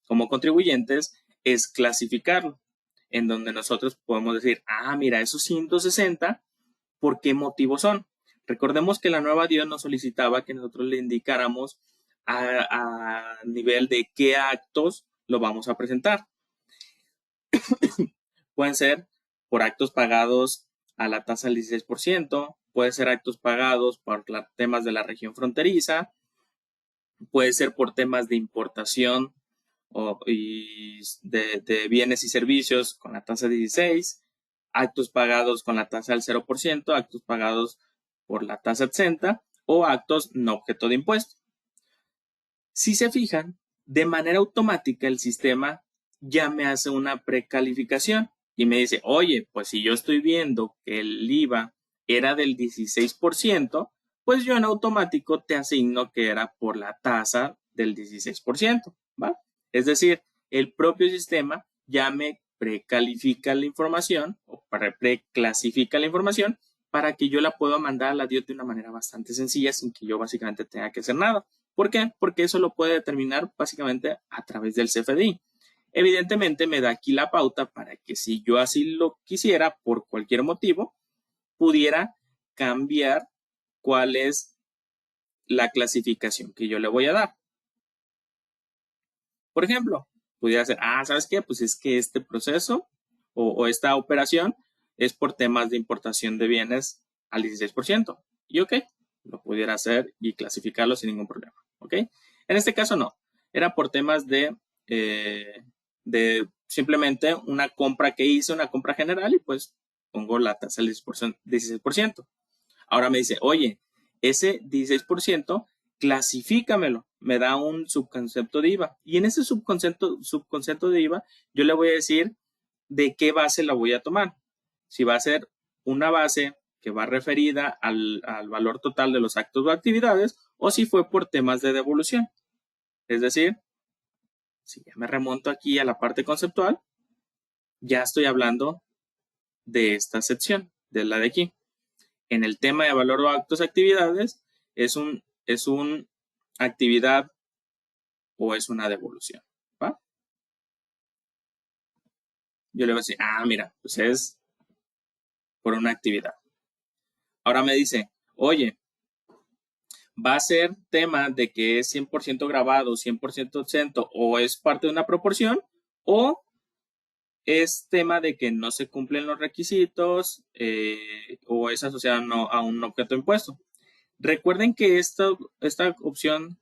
contribuyentes, es clasificarlo, en donde nosotros podemos decir, mira, esos 160, ¿por qué motivos son? Recordemos que la nueva DIOD nos solicitaba que nosotros le indicáramos a nivel de qué actos lo vamos a presentar. Pueden ser por actos pagados a la tasa del 16%, puede ser actos pagados por temas de la región fronteriza, puede ser por temas de importación de bienes y servicios con la tasa 16, actos pagados con la tasa del 0%, actos pagados por la tasa exenta o actos no objeto de impuesto. Si se fijan, de manera automática el sistema ya me hace una precalificación y me dice, oye, pues si yo estoy viendo que el IVA era del 16%, pues yo en automático te asigno que era por la tasa del 16%, ¿va? Es decir, el propio sistema ya me precalifica la información o preclasifica la información para que yo la pueda mandar a la DIOT de una manera bastante sencilla sin que yo básicamente tenga que hacer nada. ¿Por qué? Porque eso lo puede determinar básicamente a través del CFDI. Evidentemente me da aquí la pauta para que si yo así lo quisiera por cualquier motivo, pudiera cambiar cuál es la clasificación que yo le voy a dar. Por ejemplo, pudiera ser, ¿sabes qué? Pues es que este proceso o esta operación es por temas de importación de bienes al 16%. Y ok, lo pudiera hacer y clasificarlo sin ningún problema. ¿Ok? En este caso no. Era por temas de simplemente una compra que hice, una compra general y pues pongo la tasa del 16%. Ahora me dice, oye, ese 16% clasifícamelo, me da un subconcepto de IVA. Y en ese subconcepto de IVA, yo le voy a decir de qué base la voy a tomar. Si va a ser una base que va referida al valor total de los actos o actividades, o si fue por temas de devolución. Es decir, si ya me remonto aquí a la parte conceptual, ya estoy hablando de esta sección, de la de aquí. En el tema de valor o actos actividades, es una actividad o es una devolución. ¿Va? Yo le voy a decir, mira, pues es por una actividad. Ahora me dice, oye, va a ser tema de que es 100% grabado, 100% exento o es parte de una proporción o es tema de que no se cumplen los requisitos o o es asociada a un objeto impuesto. Recuerden que esta opción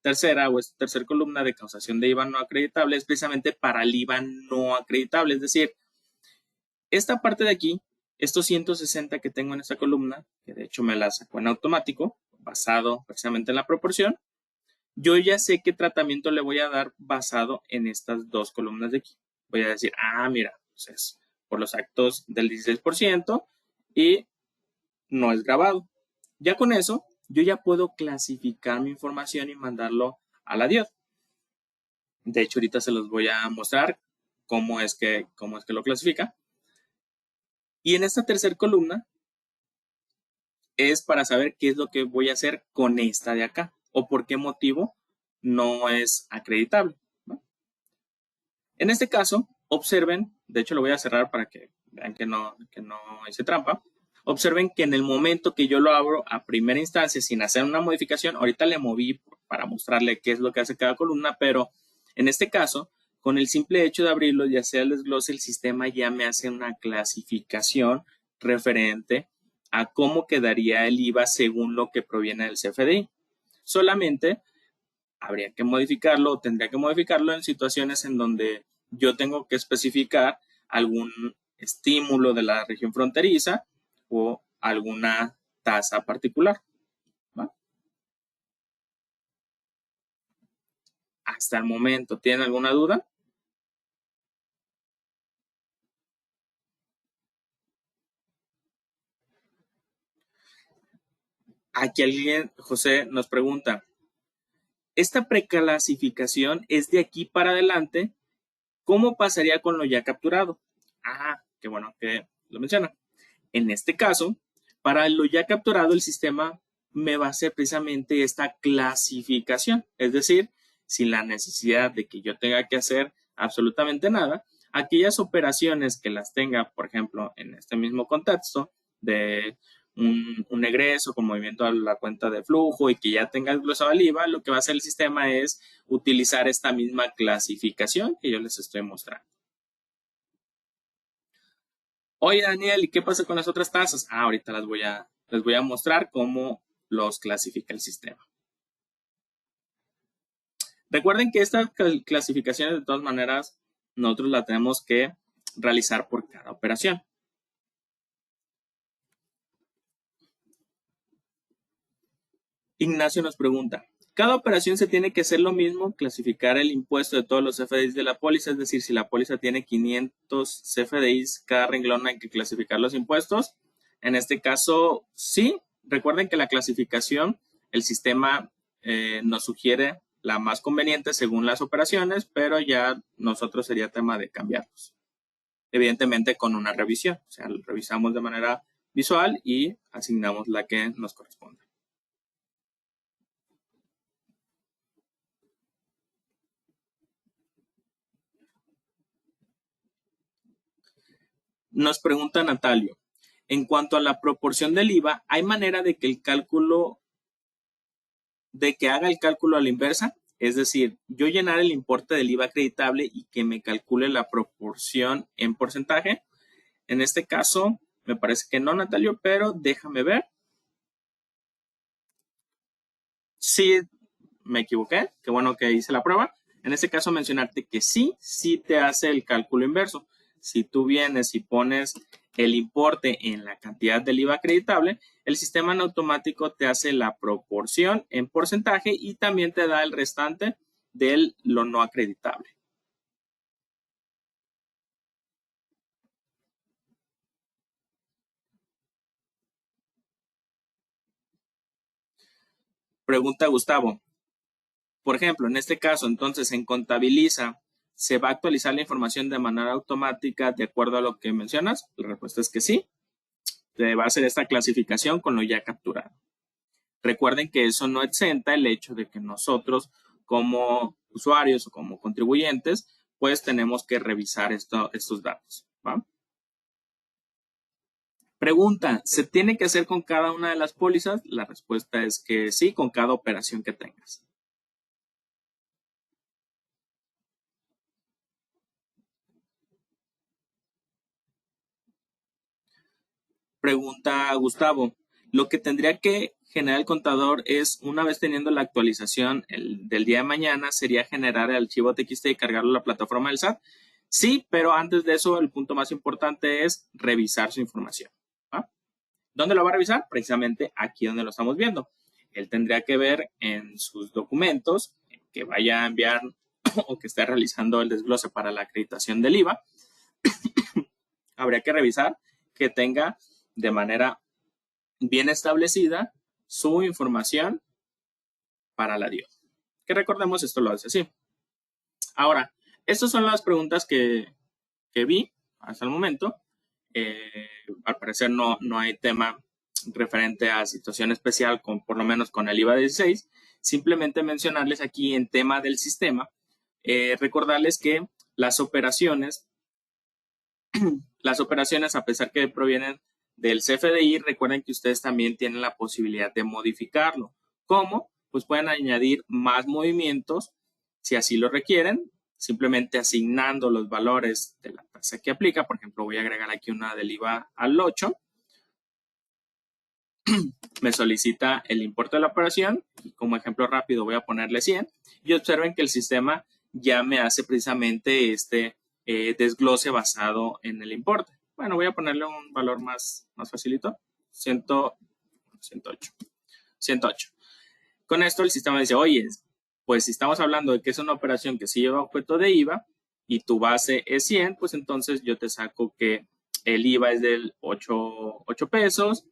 tercera o esta tercera columna de causación de IVA no acreditable es precisamente para el IVA no acreditable. Es decir, esta parte de aquí, estos 160 que tengo en esta columna, que de hecho me la sacó en automático, basado precisamente en la proporción, yo ya sé qué tratamiento le voy a dar basado en estas dos columnas de aquí. Voy a decir, mira, pues es por los actos del 16% y no es grabado. Ya con eso, yo ya puedo clasificar mi información y mandarlo a la DIOT. De hecho, ahorita se los voy a mostrar cómo es que lo clasifica. Y en esta tercera columna es para saber qué es lo que voy a hacer con esta de acá o por qué motivo no es acreditable, ¿no? En este caso, observen, de hecho lo voy a cerrar para que vean que no hice trampa. Observen que en el momento que yo lo abro a primera instancia sin hacer una modificación, ahorita le moví para mostrarle qué es lo que hace cada columna, pero en este caso, con el simple hecho de abrirlo, ya sea el desglose, el sistema ya me hace una clasificación referente a cómo quedaría el IVA según lo que proviene del CFDI. Solamente habría que modificarlo o tendría que modificarlo en situaciones en donde yo tengo que especificar algún estímulo de la región fronteriza o alguna tasa particular, ¿va? Hasta el momento, ¿tienen alguna duda? Aquí alguien, José, nos pregunta, ¿esta preclasificación es de aquí para adelante? ¿Cómo pasaría con lo ya capturado? Qué bueno que lo menciona. En este caso, para lo ya capturado, el sistema me va a hacer precisamente esta clasificación, es decir, sin la necesidad de que yo tenga que hacer absolutamente nada, aquellas operaciones que las tenga, por ejemplo, en este mismo contexto de un egreso con movimiento a la cuenta de flujo y que ya tenga desglosado el IVA, lo que va a hacer el sistema es utilizar esta misma clasificación que yo les estoy mostrando. Oye, Daniel, ¿y qué pasa con las otras tasas? Ahorita les voy a mostrar cómo los clasifica el sistema. Recuerden que estas clasificaciones, de todas maneras, nosotros las tenemos que realizar por cada operación. Ignacio nos pregunta, ¿cada operación se tiene que hacer lo mismo, clasificar el impuesto de todos los CFDIs de la póliza? Es decir, si la póliza tiene 500 CFDIs, cada renglón hay que clasificar los impuestos. En este caso, sí. Recuerden que la clasificación, el sistema nos sugiere la más conveniente según las operaciones, pero ya nosotros sería tema de cambiarlos. Evidentemente con una revisión, o sea, lo revisamos de manera visual y asignamos la que nos corresponde. Nos pregunta Natalio, en cuanto a la proporción del IVA, ¿hay manera de que haga el cálculo a la inversa? Es decir, yo llenar el importe del IVA acreditable y que me calcule la proporción en porcentaje. En este caso, me parece que no, Natalio, pero déjame ver. Sí, me equivoqué. Qué bueno que hice la prueba. En este caso, mencionarte que sí te hace el cálculo inverso. Si tú vienes y pones el importe en la cantidad del IVA acreditable, el sistema en automático te hace la proporción en porcentaje y también te da el restante de lo no acreditable. Pregunta Gustavo. Por ejemplo, en este caso, entonces, en Contabiliza, ¿se va a actualizar la información de manera automática de acuerdo a lo que mencionas? La respuesta es que sí. Se va a hacer esta clasificación con lo ya capturado. Recuerden que eso no exenta el hecho de que nosotros como usuarios o como contribuyentes, pues tenemos que revisar estos datos, ¿va? Pregunta, ¿se tiene que hacer con cada una de las pólizas? La respuesta es que sí, con cada operación que tengas. Pregunta Gustavo. Lo que tendría que generar el contador es, una vez teniendo la actualización del día de mañana, sería generar el archivo TXT y cargarlo a la plataforma del SAT. Sí, pero antes de eso, el punto más importante es revisar su información. ¿Va? ¿Dónde lo va a revisar? Precisamente aquí donde lo estamos viendo. Él tendría que ver en sus documentos que vaya a enviar o que esté realizando el desglose para la acreditación del IVA. Habría que revisar que tenga de manera bien establecida su información para la DIO. Que recordemos, esto lo hace así. Ahora, estas son las preguntas que vi hasta el momento. Al parecer no hay tema referente a situación especial, por lo menos con el IVA 16. Simplemente mencionarles aquí en tema del sistema, recordarles que las operaciones, a pesar que provienen del CFDI, recuerden que ustedes también tienen la posibilidad de modificarlo. ¿Cómo? Pues pueden añadir más movimientos si así lo requieren, simplemente asignando los valores de la tasa que aplica. Por ejemplo, voy a agregar aquí una del IVA al 8. Me solicita el importe de la operación y como ejemplo rápido voy a ponerle 100 y observen que el sistema ya me hace precisamente este desglose basado en el importe. Bueno, voy a ponerle un valor más facilito, 108. Con esto el sistema dice, oye, pues si estamos hablando de que es una operación que sí lleva objeto de IVA y tu base es 100, pues entonces yo te saco que el IVA es del 8 pesos.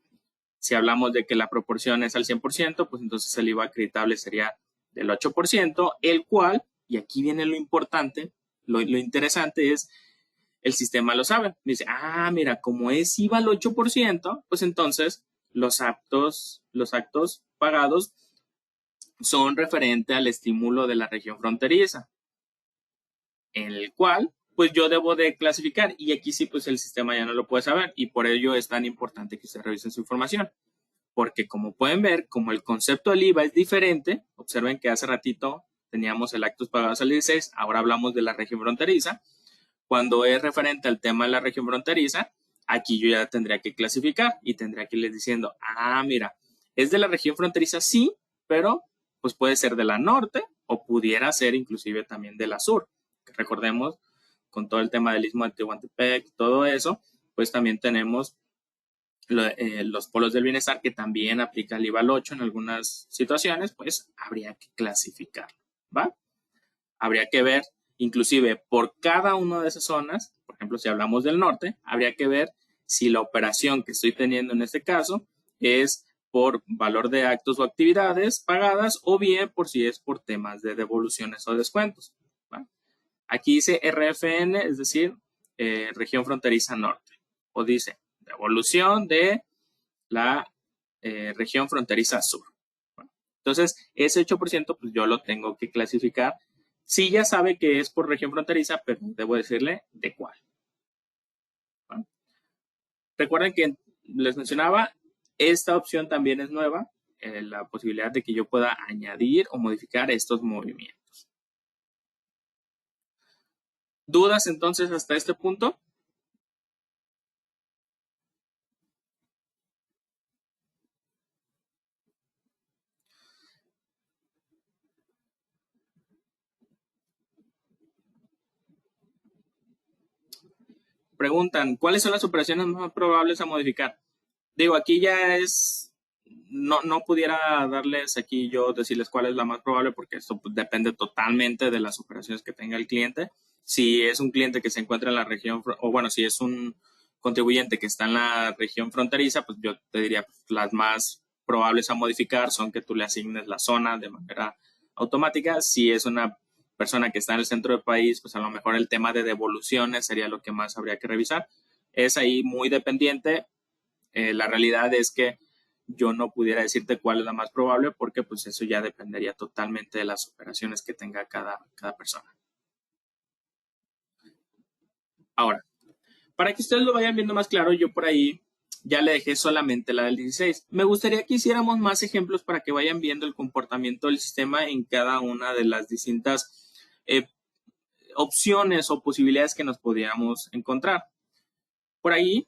Si hablamos de que la proporción es al 100%, pues entonces el IVA acreditable sería del 8%, el cual, y aquí viene lo importante, lo interesante es, el sistema lo sabe. Dice, mira, como es IVA al 8%, pues entonces los actos pagados son referente al estímulo de la región fronteriza, en el cual pues yo debo de clasificar, y aquí sí pues el sistema ya no lo puede saber, y por ello es tan importante que ustedes revisen su información, porque como pueden ver, como el concepto del IVA es diferente, observen que hace ratito teníamos el actos pagados al 16, ahora hablamos de la región fronteriza. Cuando es referente al tema de la región fronteriza, aquí yo ya tendría que clasificar y tendría que irles diciendo, mira, es de la región fronteriza, sí, pero pues puede ser de la norte o pudiera ser inclusive también de la sur. Recordemos, con todo el tema del Istmo de Tehuantepec, todo eso, pues también tenemos los polos del bienestar que también aplica el IVA al 8 en algunas situaciones, pues habría que clasificar, ¿va? Habría que ver, inclusive por cada una de esas zonas, por ejemplo, si hablamos del norte, habría que ver si la operación que estoy teniendo en este caso es por valor de actos o actividades pagadas o bien por si es por temas de devoluciones o descuentos. ¿Va? Aquí dice RFN, es decir, región fronteriza norte, o dice devolución de la región fronteriza sur. Bueno, entonces, ese 8% pues yo lo tengo que clasificar. Sí, ya sabe que es por región fronteriza, pero debo decirle de cuál. Bueno, recuerden que les mencionaba, esta opción también es nueva, la posibilidad de que yo pueda añadir o modificar estos movimientos. ¿Dudas entonces hasta este punto? Preguntan, ¿cuáles son las operaciones más probables a modificar? Digo, aquí ya es, no pudiera darles aquí yo decirles cuál es la más probable porque esto pues, depende totalmente de las operaciones que tenga el cliente. Si es un cliente que se encuentra en la región, o bueno, si es un contribuyente que está en la región fronteriza, pues yo te diría pues, las más probables a modificar son que tú le asignes la zona de manera automática. Si es una persona que está en el centro del país, pues a lo mejor el tema de devoluciones sería lo que más habría que revisar. Es ahí muy dependiente. La realidad es que yo no pudiera decirte cuál es la más probable porque pues eso ya dependería totalmente de las operaciones que tenga cada persona. Ahora, para que ustedes lo vayan viendo más claro, yo por ahí ya le dejé solamente la del 16. Me gustaría que hiciéramos más ejemplos para que vayan viendo el comportamiento del sistema en cada una de las distintas opciones o posibilidades que nos podríamos encontrar. Por ahí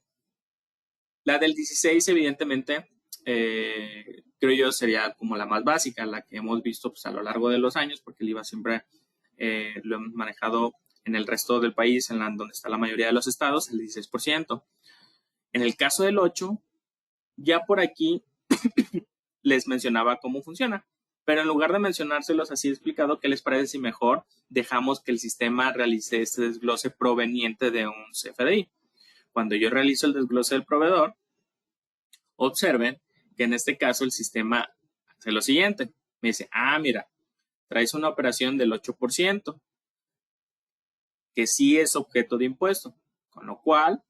La del 16, evidentemente, creo yo sería como la más básica, la que hemos visto pues, a lo largo de los años, porque el IVA siempre lo hemos manejado en el resto del país, donde está la mayoría de los estados, el 16%. En el caso del 8, ya por aquí les mencionaba cómo funciona, pero en lugar de mencionárselos así explicado, ¿qué les parece si mejor dejamos que el sistema realice este desglose proveniente de un CFDI? Cuando yo realizo el desglose del proveedor, observen que en este caso el sistema hace lo siguiente. Me dice, mira, traes una operación del 8%, que sí es objeto de impuesto, con lo cual,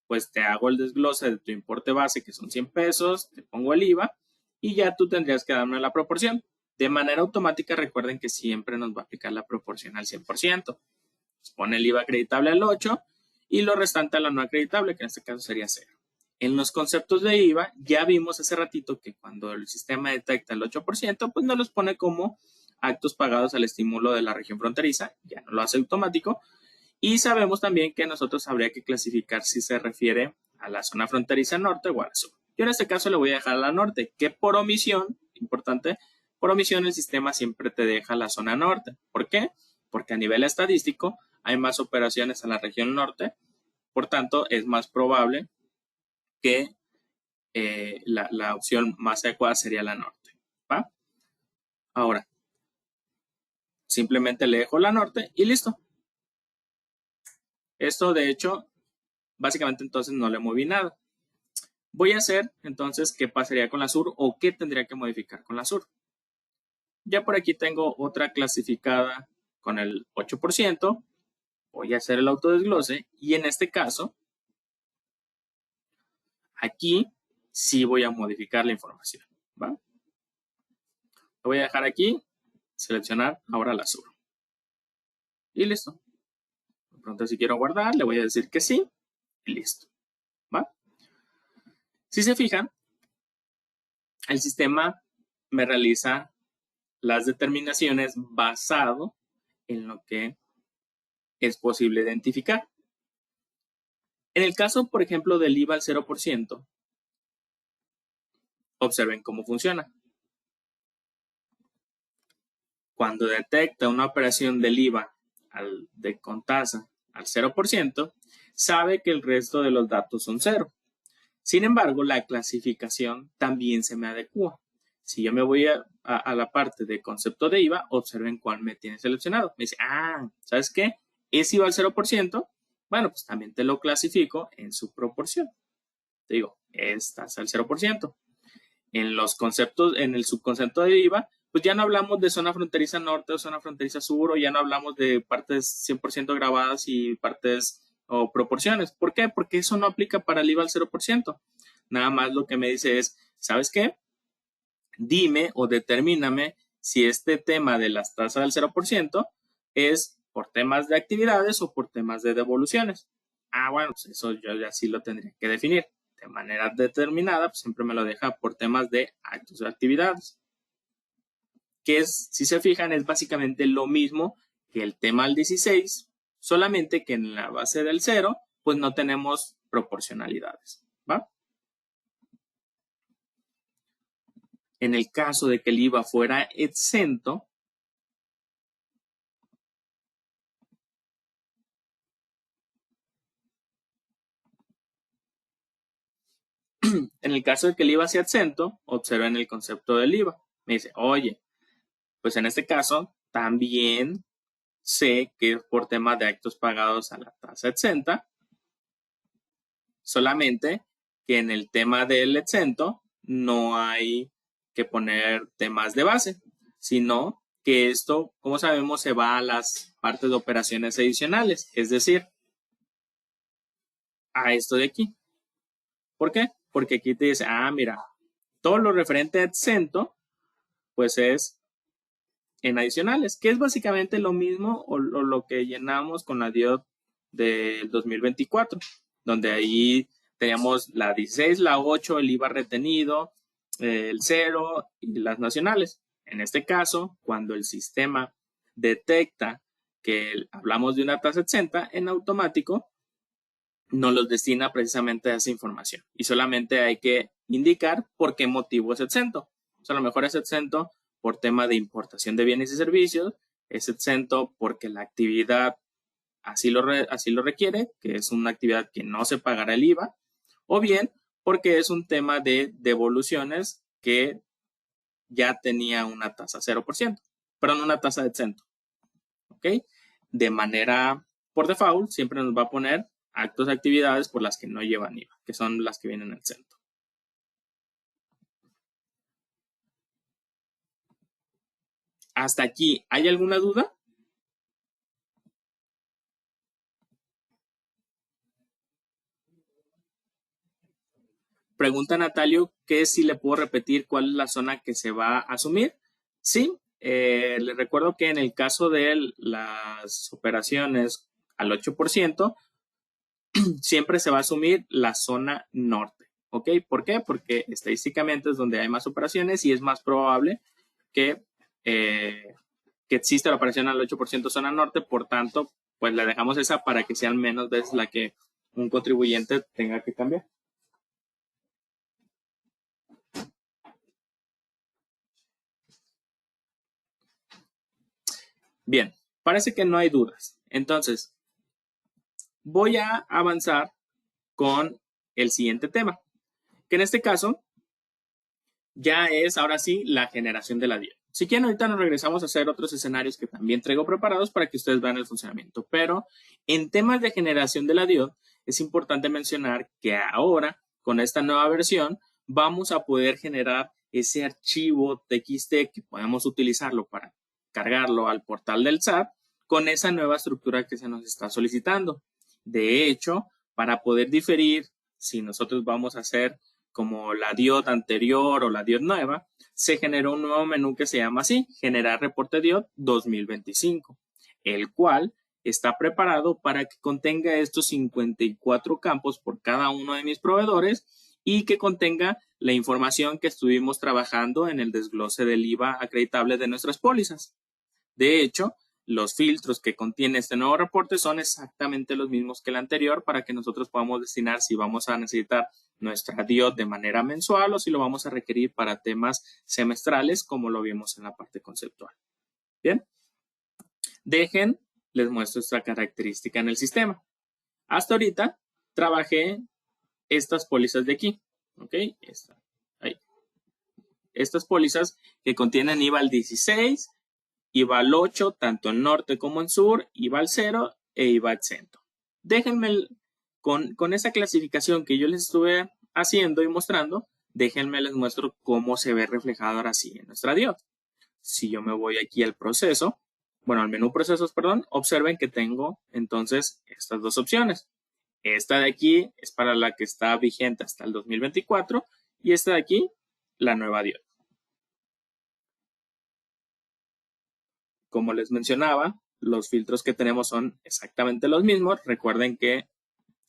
pues te hago el desglose de tu importe base, que son 100 pesos, te pongo el IVA, y ya tú tendrías que darme la proporción. De manera automática, recuerden que siempre nos va a aplicar la proporción al 100%. Pues pone el IVA acreditable al 8 y lo restante a la no acreditable, que en este caso sería 0. En los conceptos de IVA, ya vimos hace ratito que cuando el sistema detecta el 8%, pues no los pone como actos pagados al estímulo de la región fronteriza, ya no lo hace automático. Y sabemos también que nosotros habría que clasificar si se refiere a la zona fronteriza norte o a la sur. Yo en este caso le voy a dejar a la norte, que por omisión, importante, por omisión el sistema siempre te deja la zona norte. ¿Por qué? Porque a nivel estadístico hay más operaciones en la región norte, por tanto es más probable que la opción más adecuada sería la norte. ¿Va? Ahora, simplemente le dejo la norte y listo. Esto, de hecho, básicamente entonces no le moví nada. Voy a hacer entonces qué pasaría con la sur o qué tendría que modificar con la sur. Ya por aquí tengo otra clasificada con el 8%. Voy a hacer el autodesglose y en este caso, aquí sí voy a modificar la información. ¿Va? Lo voy a dejar aquí, seleccionar ahora la sur. Y listo. De pronto si quiero guardar, le voy a decir que sí y listo. ¿Va? Si se fijan, el sistema me realiza las determinaciones basado en lo que es posible identificar. En el caso, por ejemplo, del IVA al 0%, observen cómo funciona. Cuando detecta una operación del IVA con tasa al 0%, sabe que el resto de los datos son 0. Sin embargo, la clasificación también se me adecua. Si yo me voy a la parte de concepto de IVA, observen cuál me tiene seleccionado. Me dice, ¿sabes qué? Es IVA al 0%. Bueno, pues también te lo clasifico en su proporción. Te digo, es tasa al 0%. En los conceptos, en el subconcepto de IVA, pues ya no hablamos de zona fronteriza norte o zona fronteriza sur, o ya no hablamos de partes 100% grabadas y partes o proporciones. ¿Por qué? Porque eso no aplica para el IVA al 0%. Nada más lo que me dice es, ¿sabes qué? Dime o determíname si este tema de las tasas del 0% es por temas de actividades o por temas de devoluciones. Bueno, pues eso yo ya sí lo tendría que definir. De manera determinada, pues siempre me lo deja por temas de actos de actividades. Que es, si se fijan, es básicamente lo mismo que el tema al 16, solamente que en la base del 0, pues no tenemos proporcionalidades. ¿Va? En el caso de que el IVA fuera exento, en el caso de que el IVA sea exento, observen el concepto del IVA. Me dice, oye, pues en este caso también sé que es por temas de actos pagados a la tasa exenta, solamente que en el tema del exento no hay que poner temas de base, sino que esto, como sabemos, se va a las partes de operaciones adicionales, es decir, a esto de aquí. ¿Por qué? Porque aquí te dice, mira, todo lo referente a exento, pues es en adicionales, que es básicamente lo mismo o lo que llenamos con la DIOD del 2024, donde ahí teníamos la 16, la 8, el IVA retenido, el 0 y las nacionales. En este caso, cuando el sistema detecta que hablamos de una tasa exenta, en automático nos los destina precisamente a esa información. Y solamente hay que indicar por qué motivo es exento. O sea, a lo mejor es exento por tema de importación de bienes y servicios, es exento porque la actividad así lo requiere, que es una actividad que no se pagará el IVA, o bien porque es un tema de devoluciones que ya tenía una tasa 0%, perdón, una tasa de exento. ¿Ok? De manera por default, siempre nos va a poner actos de actividades por las que no llevan IVA, que son las que vienen en el centro. Hasta aquí, ¿hay alguna duda? Pregunta Natalio que si le puedo repetir cuál es la zona que se va a asumir. Sí, les recuerdo que en el caso de las operaciones al 8%, siempre se va a asumir la zona norte. ¿Ok? ¿Por qué? Porque estadísticamente es donde hay más operaciones y es más probable que, eh, que exista la operación al 8% zona norte. Por tanto, pues le dejamos esa para que sean menos veces la que un contribuyente tenga que cambiar. Bien, parece que no hay dudas. Entonces, voy a avanzar con el siguiente tema, que en este caso ya es ahora sí la generación de la DIO. Si quieren, ahorita nos regresamos a hacer otros escenarios que también traigo preparados para que ustedes vean el funcionamiento. Pero en temas de generación de la DIO, es importante mencionar que ahora, con esta nueva versión, vamos a poder generar ese archivo TXT que podemos utilizarlo para cargarlo al portal del SAT con esa nueva estructura que se nos está solicitando. De hecho, para poder diferir, si nosotros vamos a hacer como la DIOT anterior o la DIOT nueva, se generó un nuevo menú que se llama así, Generar Reporte DIOT 2025, el cual está preparado para que contenga estos 54 campos por cada uno de mis proveedores y que contenga la información que estuvimos trabajando en el desglose del IVA acreditable de nuestras pólizas. De hecho, los filtros que contiene este nuevo reporte son exactamente los mismos que el anterior para que nosotros podamos destinar si vamos a necesitar nuestra DIOT de manera mensual o si lo vamos a requerir para temas semestrales como lo vimos en la parte conceptual. Bien, les muestro esta característica en el sistema. Hasta ahorita trabajé estas pólizas de aquí, ¿ok? Ahí. Estas pólizas que contienen IVA al 16, IVA al 8, tanto en norte como en sur, IVA al 0 e IVA exento. Déjenme, con esa clasificación que yo les estuve haciendo y mostrando, déjenme les muestro cómo se ve reflejado ahora sí en nuestra DIOT. Si yo me voy aquí al proceso, bueno, al menú procesos, perdón, observen que tengo entonces estas dos opciones. Esta de aquí es para la que está vigente hasta el 2024 y esta de aquí, la nueva DIOT. Como les mencionaba, los filtros que tenemos son exactamente los mismos. Recuerden que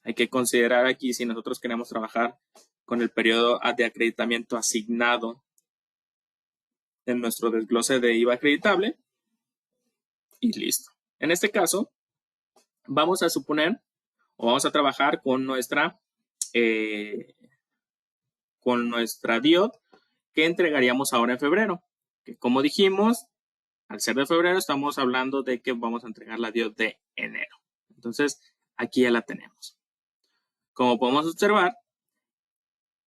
hay que considerar aquí si nosotros queremos trabajar con el periodo de acreditamiento asignado en nuestro desglose de IVA acreditable. Y listo. En este caso, vamos a suponer o vamos a trabajar con nuestra DIOT que entregaríamos ahora en febrero. Que como dijimos, al ser de febrero estamos hablando de que vamos a entregar la DIOT de enero. Entonces, aquí ya la tenemos. Como podemos observar,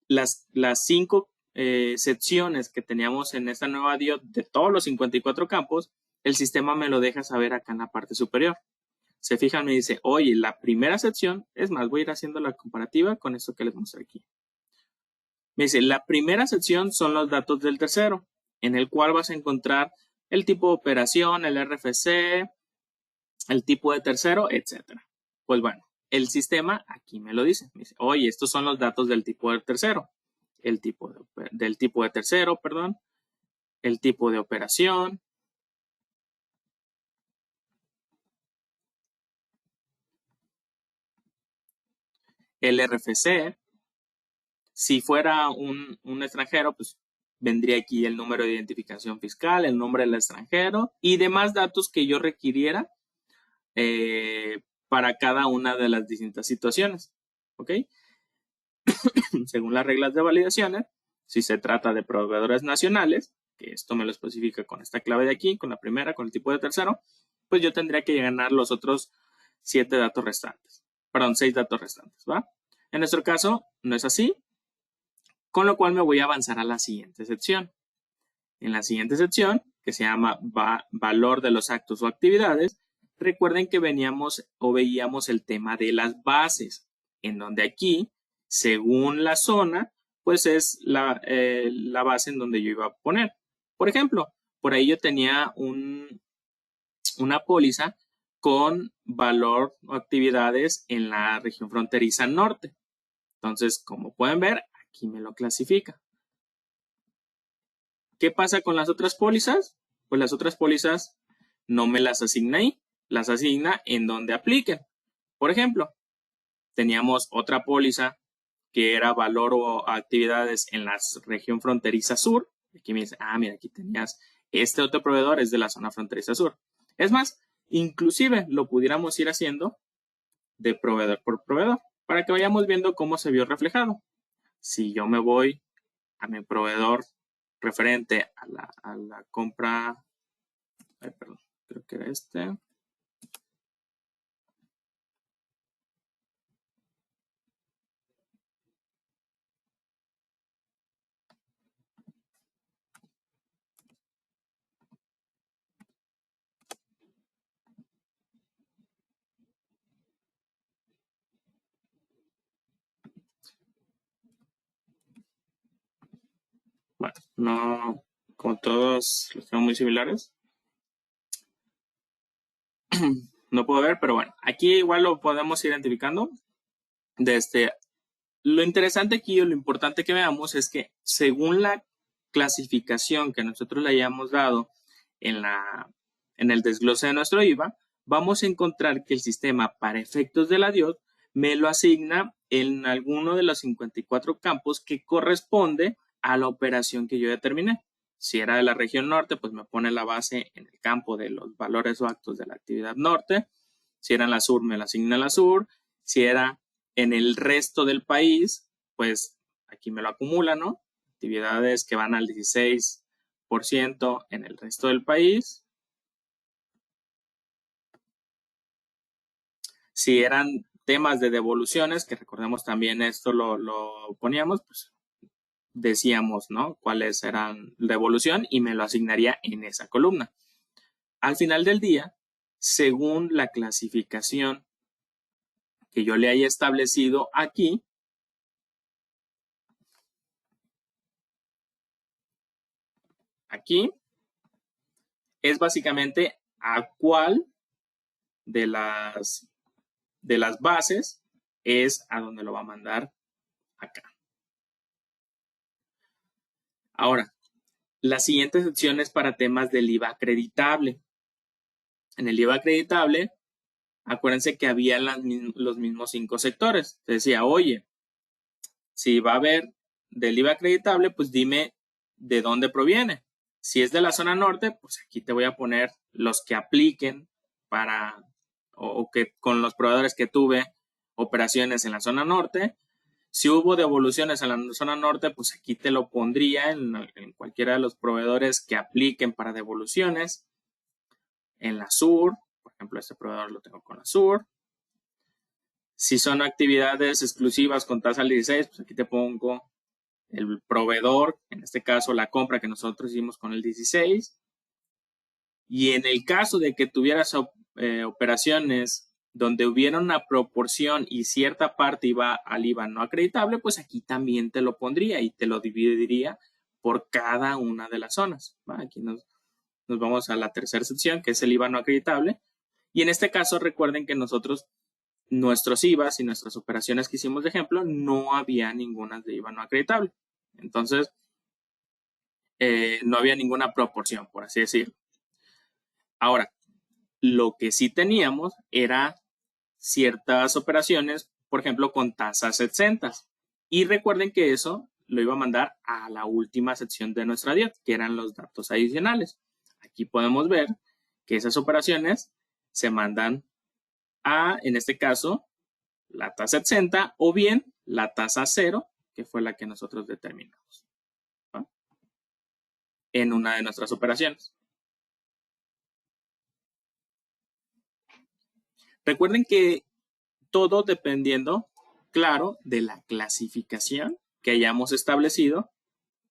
las 5 secciones que teníamos en esta nueva DIOT de todos los 54 campos, el sistema me lo deja saber acá en la parte superior. Se fijan, me dice, oye, la primera sección, es más, voy a ir haciendo la comparativa con esto que les mostré aquí. Me dice, la primera sección son los datos del tercero, en el cual vas a encontrar el tipo de operación, el RFC, el tipo de tercero, etc. Pues bueno, el sistema aquí me lo dice. Me dice, oye, estos son los datos del tipo de tercero. Del tipo de tercero, perdón. El tipo de operación. El RFC. Si fuera un extranjero, pues vendría aquí el número de identificación fiscal, el nombre del extranjero y demás datos que yo requiriera para cada una de las distintas situaciones. ¿ok? Según las reglas de validaciones, si se trata de proveedores nacionales, que esto me lo especifica con esta clave de aquí, con la primera, con el tipo de tercero, pues yo tendría que ganar los otros 7 datos restantes. Perdón, 6 datos restantes, ¿va? En nuestro caso, no es así, con lo cual me voy a avanzar a la siguiente sección. En la siguiente sección, que se llama valor de los actos o actividades, recuerden que veníamos o veíamos el tema de las bases, en donde aquí, según la zona, pues es la base en donde yo iba a poner. Por ejemplo, por ahí yo tenía una póliza con valor o actividades en la región fronteriza norte. Entonces, como pueden ver, aquí me lo clasifica. ¿Qué pasa con las otras pólizas? Pues las otras pólizas no me las asigna ahí, las asigna en donde apliquen. Por ejemplo, teníamos otra póliza que era valor o actividades en la región fronteriza sur. Aquí me dice, mira, aquí tenías este otro proveedor, es de la zona fronteriza sur. Es más, inclusive lo pudiéramos ir haciendo de proveedor por proveedor para que vayamos viendo cómo se vio reflejado. Si yo me voy a mi proveedor referente a la compra, perdón, creo que era este. Bueno, no, como todos los tengo muy similares. No puedo ver, pero bueno, aquí igual lo podemos ir identificando. Lo interesante aquí o lo importante que veamos es que según la clasificación que nosotros le hayamos dado en el desglose de nuestro IVA, vamos a encontrar que el sistema para efectos de la DIOT me lo asigna en alguno de los 54 campos que corresponde a la operación que yo determiné. Si era de la región norte, pues me pone la base en el campo de los valores o actos de la actividad norte. Si era en la sur, me la asigna en la sur. Si era en el resto del país, pues aquí me lo acumula, ¿no? Actividades que van al 16% en el resto del país. Si eran temas de devoluciones, que recordemos también esto lo poníamos, pues decíamos, ¿no? Cuáles eran devolución y me lo asignaría en esa columna. Al final del día, según la clasificación que yo le haya establecido aquí, es básicamente a cuál de las bases es a donde lo va a mandar acá. Ahora, la siguiente sección es para temas del IVA acreditable. En el IVA acreditable, acuérdense que había los mismos 5 sectores. Te decía, oye, si va a haber del IVA acreditable, pues dime de dónde proviene. Si es de la zona norte, pues aquí te voy a poner los que apliquen para, o que con los proveedores que tuve operaciones en la zona norte. Si hubo devoluciones en la zona norte, pues aquí te lo pondría en cualquiera de los proveedores que apliquen para devoluciones. En la sur, por ejemplo, este proveedor lo tengo con la sur. Si son actividades exclusivas con tasa al 16, pues aquí te pongo el proveedor, en este caso la compra que nosotros hicimos con el 16. Y en el caso de que tuvieras operaciones donde hubiera una proporción y cierta parte iba al IVA no acreditable, pues aquí también te lo pondría y te lo dividiría por cada una de las zonas. ¿Va? Aquí nos vamos a la tercera sección, que es el IVA no acreditable. Y en este caso, recuerden que nosotros, nuestros IVAs y nuestras operaciones que hicimos de ejemplo, no había ninguna de IVA no acreditable. Entonces, no había ninguna proporción, por así decirlo. Ahora, lo que sí teníamos era ciertas operaciones, por ejemplo, con tasas exentas. Y recuerden que eso lo iba a mandar a la última sección de nuestra DIOT, que eran los datos adicionales. Aquí podemos ver que esas operaciones se mandan a, en este caso, la tasa exenta o bien la tasa cero, que fue la que nosotros determinamos, ¿no? En una de nuestras operaciones. Recuerden que todo dependiendo, claro, de la clasificación que hayamos establecido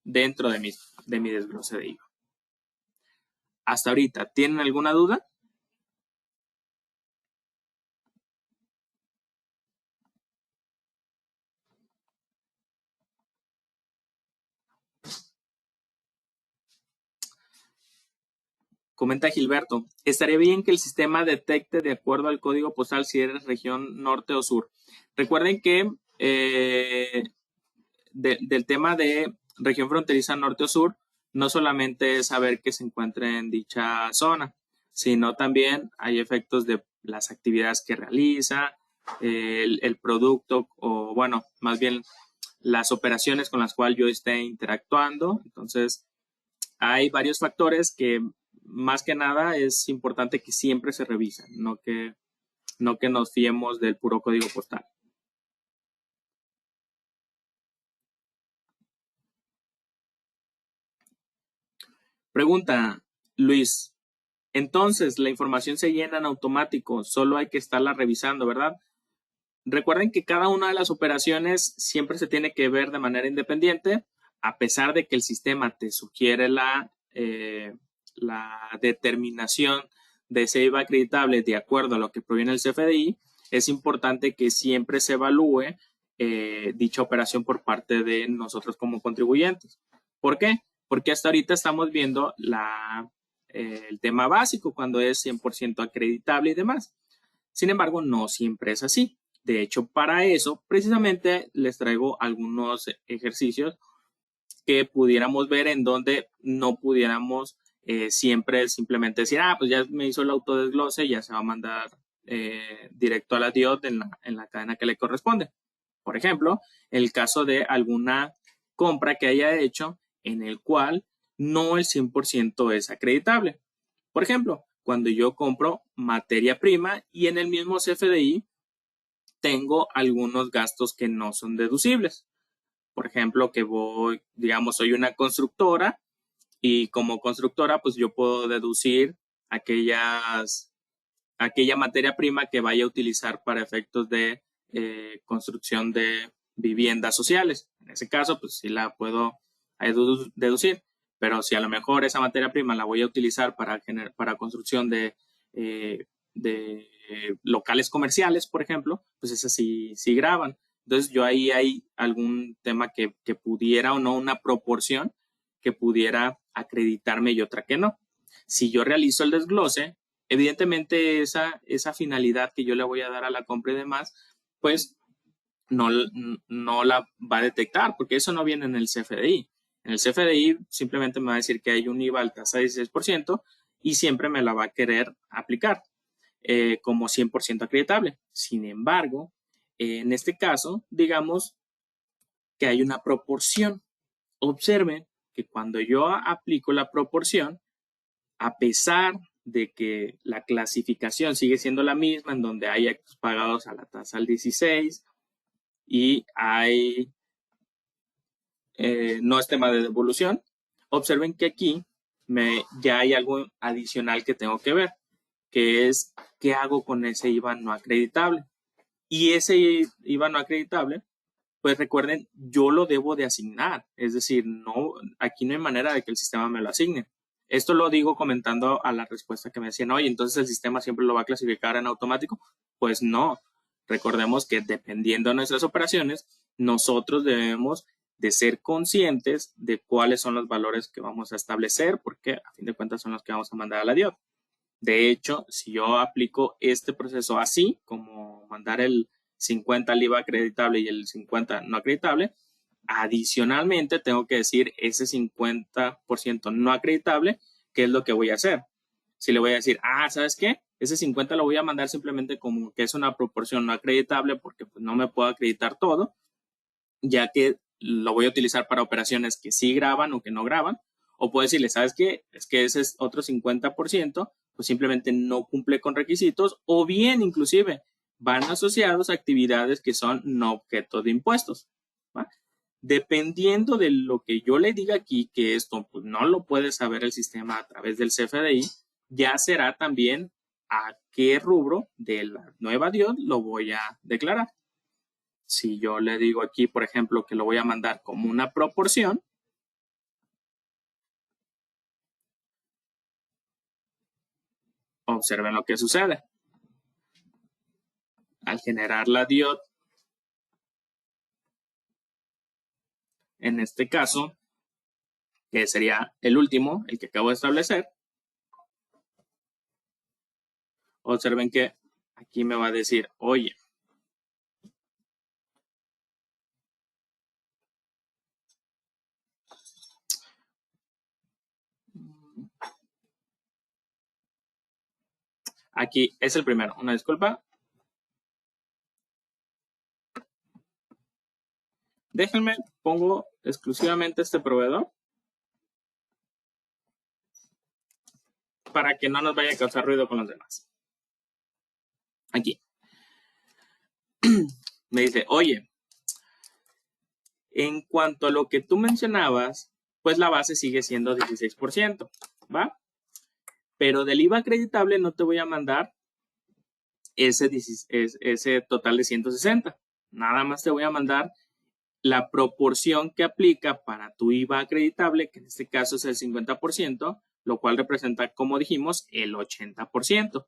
dentro de mi desglose de IVA. Hasta ahorita, ¿tienen alguna duda? Comenta Gilberto, estaría bien que el sistema detecte de acuerdo al código postal si eres región norte o sur. Recuerden que del tema de región fronteriza norte o sur, no solamente es saber que se encuentre en dicha zona, sino también hay efectos de las actividades que realiza, el producto o bueno, más bien las operaciones con las cuales yo esté interactuando. Entonces, hay varios factores que más que nada es importante que siempre se revisen, no que nos fiemos del puro código postal. Pregunta, Luis, entonces la información se llena en automático, solo hay que estarla revisando, ¿verdad? Recuerden que cada una de las operaciones siempre se tiene que ver de manera independiente, a pesar de que el sistema te sugiere la determinación de ese IVA acreditable de acuerdo a lo que proviene del CFDI, es importante que siempre se evalúe dicha operación por parte de nosotros como contribuyentes. ¿Por qué? Porque hasta ahorita estamos viendo el tema básico cuando es 100% acreditable y demás. Sin embargo, no siempre es así. De hecho, para eso, precisamente les traigo algunos ejercicios que pudiéramos ver en donde no pudiéramos siempre simplemente decir, pues ya me hizo el autodesglose y ya se va a mandar directo a la DIOT en la cadena que le corresponde. Por ejemplo, el caso de alguna compra que haya hecho en el cual no el 100% es acreditable. Por ejemplo, cuando yo compro materia prima y en el mismo CFDI tengo algunos gastos que no son deducibles. Por ejemplo, que soy una constructora y como constructora, pues yo puedo deducir aquella materia prima que vaya a utilizar para efectos de construcción de viviendas sociales. En ese caso, pues sí la puedo deducir, pero si a lo mejor esa materia prima la voy a utilizar para construcción de locales comerciales, por ejemplo, pues esas sí graban. Entonces yo ahí hay algún tema que pudiera o no, una proporción que pudiera acreditarme y otra que no. Si yo realizo el desglose, evidentemente esa finalidad que yo le voy a dar a la compra y demás, pues no la va a detectar porque eso no viene en el CFDI. En el CFDI simplemente me va a decir que hay un IVA al tasa de 16% y siempre me la va a querer aplicar como 100% acreditable. Sin embargo, en este caso, digamos que hay una proporción. Observen que cuando yo aplico la proporción, a pesar de que la clasificación sigue siendo la misma, en donde hay actos pagados a la tasa al 16 y no es tema de devolución, observen que aquí ya hay algo adicional que tengo que ver, que es qué hago con ese IVA no acreditable. Y ese IVA no acreditable, pues recuerden, yo lo debo de asignar, es decir, aquí no hay manera de que el sistema me lo asigne. Esto lo digo comentando a la respuesta que me decían, oye, entonces el sistema siempre lo va a clasificar en automático. Pues no, recordemos que dependiendo de nuestras operaciones, nosotros debemos de ser conscientes de cuáles son los valores que vamos a establecer, porque a fin de cuentas son los que vamos a mandar a la DIOT. De hecho, si yo aplico este proceso así, como mandar el 50 al IVA acreditable y el 50 no acreditable, adicionalmente tengo que decir ese 50% no acreditable, ¿qué es lo que voy a hacer? Si le voy a decir, ¿sabes qué? Ese 50 lo voy a mandar simplemente como que es una proporción no acreditable porque pues, no me puedo acreditar todo, ya que lo voy a utilizar para operaciones que sí graban o que no graban. O puedo decirle, ¿sabes qué? Es que ese es otro 50%, pues simplemente no cumple con requisitos. O bien, inclusive, van asociados a actividades que son no objeto de impuestos. ¿Va? Dependiendo de lo que yo le diga aquí, que esto pues, no lo puede saber el sistema a través del CFDI, ya será también a qué rubro de la nueva DIOD lo voy a declarar. Si yo le digo aquí, por ejemplo, que lo voy a mandar como una proporción, observen lo que sucede. Al generar la DIOD, en este caso, que sería el último, el que acabo de establecer, observen que aquí me va a decir, oye, aquí es el primero, una disculpa. Déjenme, pongo exclusivamente este proveedor para que no nos vaya a causar ruido con los demás. Aquí. Me dice, oye, en cuanto a lo que tú mencionabas, pues la base sigue siendo 16%, ¿va? Pero del IVA acreditable no te voy a mandar ese total de 160. Nada más te voy a mandar la proporción que aplica para tu IVA acreditable, que en este caso es el 50%, lo cual representa, como dijimos, el 80%.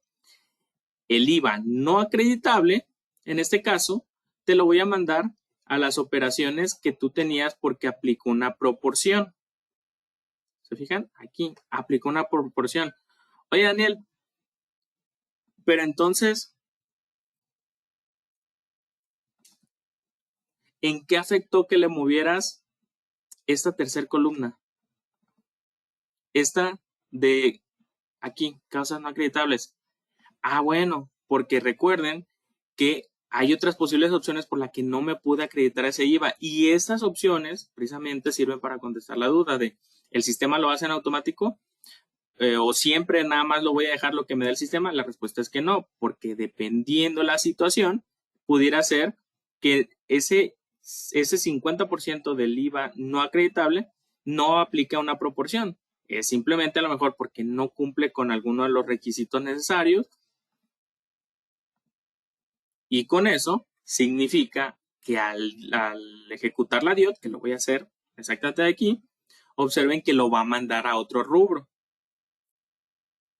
El IVA no acreditable, en este caso, te lo voy a mandar a las operaciones que tú tenías porque aplicó una proporción. ¿Se fijan? Aquí aplicó una proporción. Oye, Daniel, pero entonces, ¿en qué afectó que le movieras esta tercera columna? Esta de aquí, causas no acreditables. Ah, bueno, porque recuerden que hay otras posibles opciones por las que no me pude acreditar ese IVA y esas opciones precisamente sirven para contestar la duda de ¿el sistema lo hace en automático? ¿O siempre nada más lo voy a dejar lo que me da el sistema? La respuesta es que no, porque dependiendo la situación, pudiera ser que ese 50% del IVA no acreditable no aplica una proporción. Es simplemente a lo mejor porque no cumple con alguno de los requisitos necesarios y con eso significa que al ejecutar la DIOD, que lo voy a hacer exactamente de aquí, observen que lo va a mandar a otro rubro.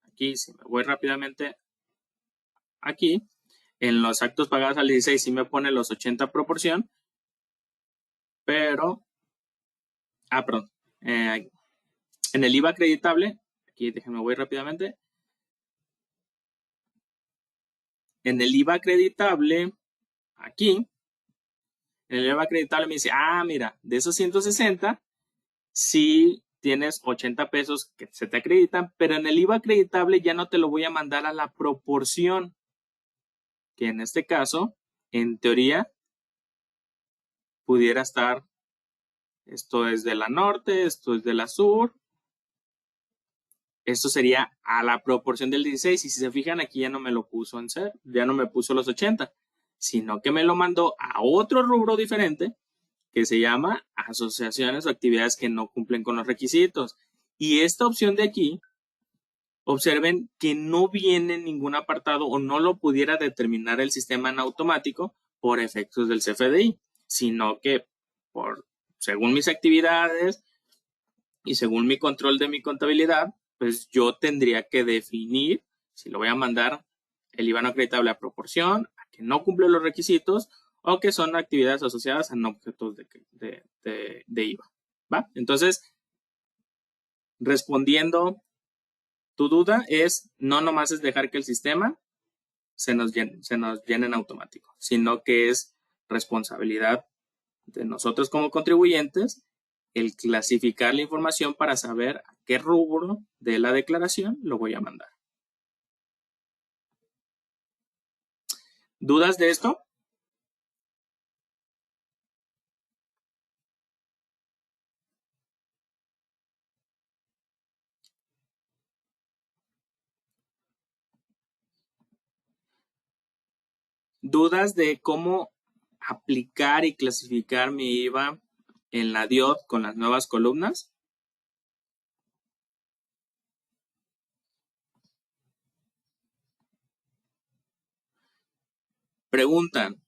Aquí, si me voy rápidamente aquí, en los actos pagados al 16 sí me pone los 80 proporción, pero, perdón, en el IVA acreditable, aquí déjenme voy rápidamente, en el IVA acreditable, aquí, en el IVA acreditable me dice, mira, de esos 160, sí tienes 80 pesos que se te acreditan, pero en el IVA acreditable ya no te lo voy a mandar a la proporción, que en este caso, en teoría, pudiera estar, esto es de la norte, esto es de la sur, esto sería a la proporción del 16, y si se fijan aquí ya no me lo puso en ser, ya no me puso los 80, sino que me lo mandó a otro rubro diferente, que se llama asociaciones o actividades que no cumplen con los requisitos. Y esta opción de aquí, observen que no viene en ningún apartado o no lo pudiera determinar el sistema en automático por efectos del CFDI, sino que según mis actividades y según mi control de mi contabilidad, pues yo tendría que definir si lo voy a mandar el IVA no acreditable a proporción, a que no cumple los requisitos o que son actividades asociadas a no objetos de IVA. ¿Va? Entonces, respondiendo tu duda es, no nomás es dejar que el sistema se nos llene en automático, sino que es responsabilidad de nosotros como contribuyentes el clasificar la información para saber a qué rubro de la declaración lo voy a mandar. ¿Dudas de esto? ¿Dudas de cómo aplicar y clasificar mi IVA en la DIOD con las nuevas columnas? Preguntan,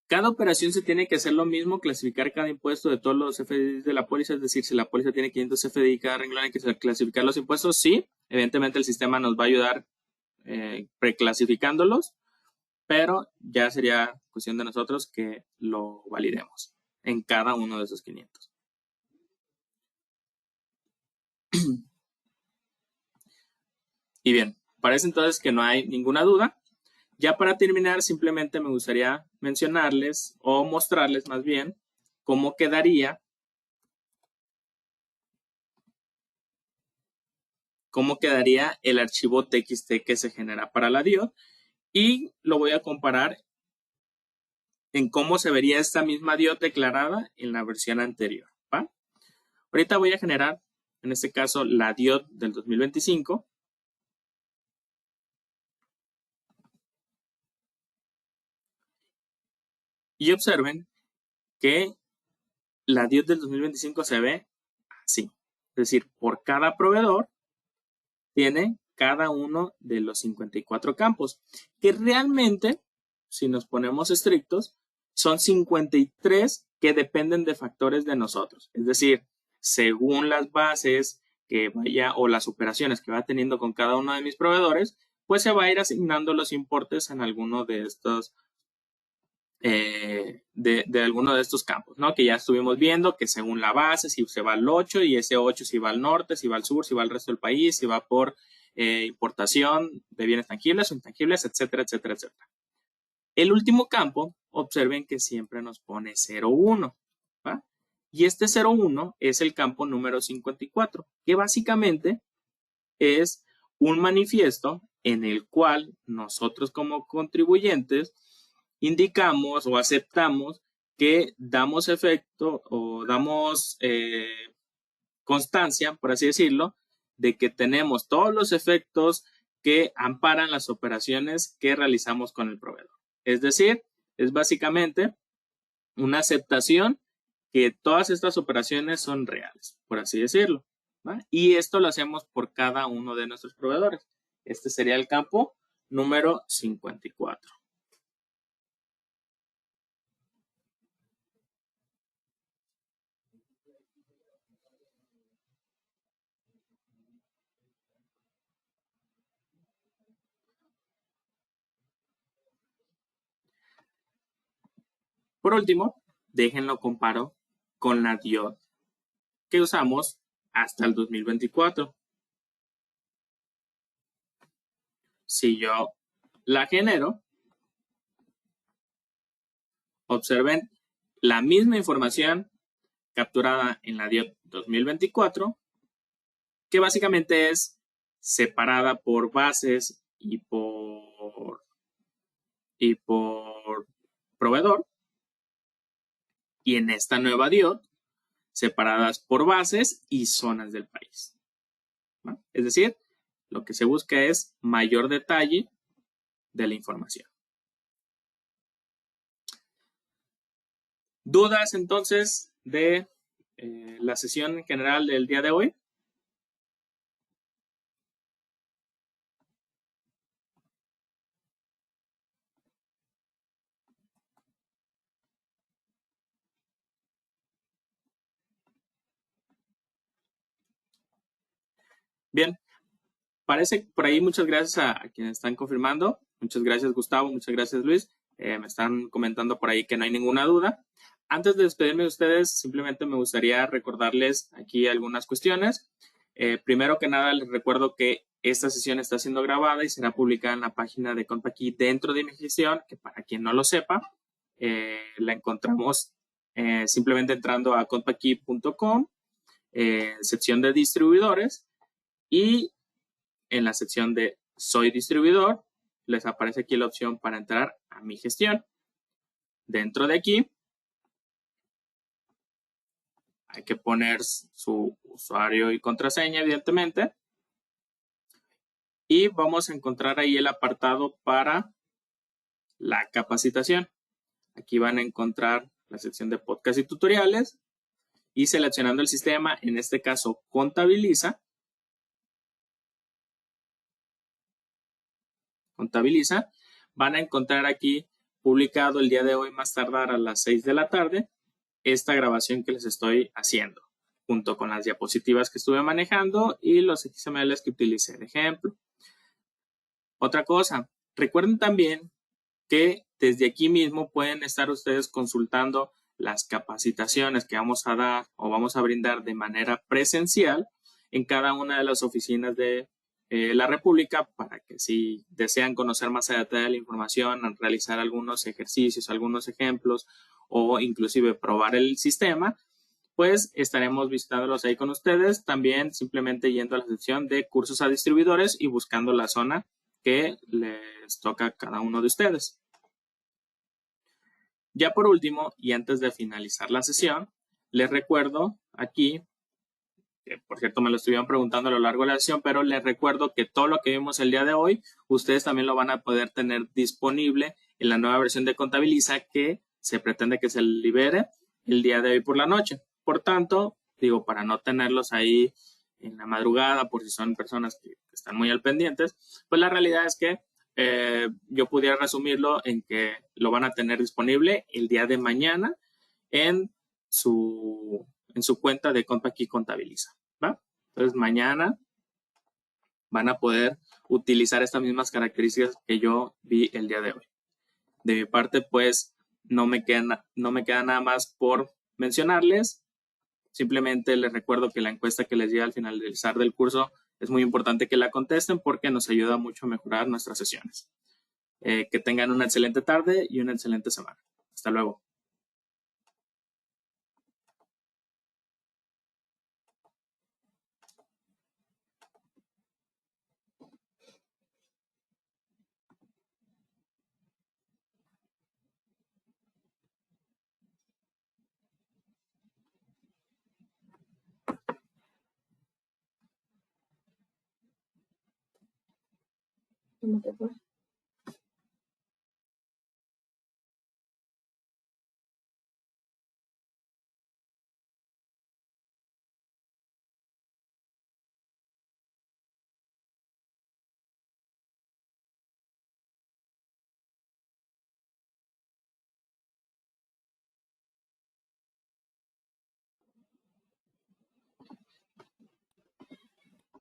¿cada operación se tiene que hacer lo mismo, clasificar cada impuesto de todos los FDIs de la póliza? Es decir, si la póliza tiene 500 FDI, cada renglón hay que clasificar los impuestos. Sí, evidentemente el sistema nos va a ayudar preclasificándolos, pero ya sería cuestión de nosotros que lo validemos en cada uno de esos 500. Y bien, parece entonces que no hay ninguna duda. Ya para terminar, simplemente me gustaría mencionarles o mostrarles más bien cómo quedaría el archivo TXT que se genera para la DIOD y lo voy a comparar en cómo se vería esta misma DIOD declarada en la versión anterior, ¿va? Ahorita voy a generar, en este caso, la DIOD del 2025. Y observen que la DIOD del 2025 se ve así. Es decir, por cada proveedor tiene cada uno de los 54 campos, que realmente, si nos ponemos estrictos, son 53 que dependen de factores de nosotros. Es decir, según las bases que vaya o las operaciones que va teniendo con cada uno de mis proveedores, pues se va a ir asignando los importes en alguno de estos de alguno de estos campos, ¿no? Que ya estuvimos viendo que según la base, si se va al 8 y ese 8 si va al norte, si va al sur, si va al resto del país, si va por importación de bienes tangibles o intangibles, etcétera, etcétera, etcétera. El último campo, observen que siempre nos pone 0,1, ¿va? Y este 0,1 es el campo número 54, que básicamente es un manifiesto en el cual nosotros como contribuyentes indicamos o aceptamos que damos efecto o damos constancia, por así decirlo, de que tenemos todos los efectos que amparan las operaciones que realizamos con el proveedor. Es decir, es básicamente una aceptación que todas estas operaciones son reales, por así decirlo, ¿va? Y esto lo hacemos por cada uno de nuestros proveedores. Este sería el campo número 54. Por último, déjenlo comparo con la DIOD que usamos hasta el 2024. Si yo la genero, observen la misma información capturada en la DIOD 2024, que básicamente es separada por bases y por proveedor. Y en esta nueva DIOD, separadas por bases y zonas del país, ¿no? Es decir, lo que se busca es mayor detalle de la información. ¿Dudas entonces de la sesión en general del día de hoy? Bien, parece por ahí muchas gracias a quienes están confirmando. Muchas gracias Gustavo, muchas gracias Luis. Me están comentando por ahí que no hay ninguna duda. Antes de despedirme de ustedes, simplemente me gustaría recordarles aquí algunas cuestiones. Primero que nada, les recuerdo que esta sesión está siendo grabada y será publicada en la página de ContPaqui dentro de mi gestión, que para quien no lo sepa, la encontramos simplemente entrando a contpaqui.com, sección de distribuidores, y en la sección de Soy distribuidor, les aparece aquí la opción para entrar a mi gestión. Dentro de aquí, hay que poner su usuario y contraseña, evidentemente. Y vamos a encontrar ahí el apartado para la capacitación. Aquí van a encontrar la sección de podcast y tutoriales y seleccionando el sistema, en este caso Contabiliza, van a encontrar aquí publicado el día de hoy más tardar a las 6 de la tarde esta grabación que les estoy haciendo, junto con las diapositivas que estuve manejando y los XMLs que utilicé de ejemplo. Otra cosa, recuerden también que desde aquí mismo pueden estar ustedes consultando las capacitaciones que vamos a dar o vamos a brindar de manera presencial en cada una de las oficinas de la República para que si desean conocer más a detalle la información, realizar algunos ejercicios, algunos ejemplos o inclusive probar el sistema, pues estaremos visitándolos ahí con ustedes. También simplemente yendo a la sección de cursos a distribuidores y buscando la zona que les toca a cada uno de ustedes. Ya por último, y antes de finalizar la sesión, les recuerdo aquí, que por cierto me lo estuvieron preguntando a lo largo de la sesión, pero les recuerdo que todo lo que vimos el día de hoy, ustedes también lo van a poder tener disponible en la nueva versión de Contabiliza que se pretende que se libere el día de hoy por la noche. Por tanto, digo, para no tenerlos ahí en la madrugada, por si son personas que están muy al pendientes, pues la realidad es que yo pudiera resumirlo en que lo van a tener disponible el día de mañana en su cuenta de Compaq Contabiliza, ¿va? Entonces mañana van a poder utilizar estas mismas características que yo vi el día de hoy. De mi parte, pues no me queda nada más por mencionarles. Simplemente les recuerdo que la encuesta que les llega al finalizar del curso es muy importante que la contesten porque nos ayuda mucho a mejorar nuestras sesiones. Que tengan una excelente tarde y una excelente semana. Hasta luego. ¿Cómo te fue?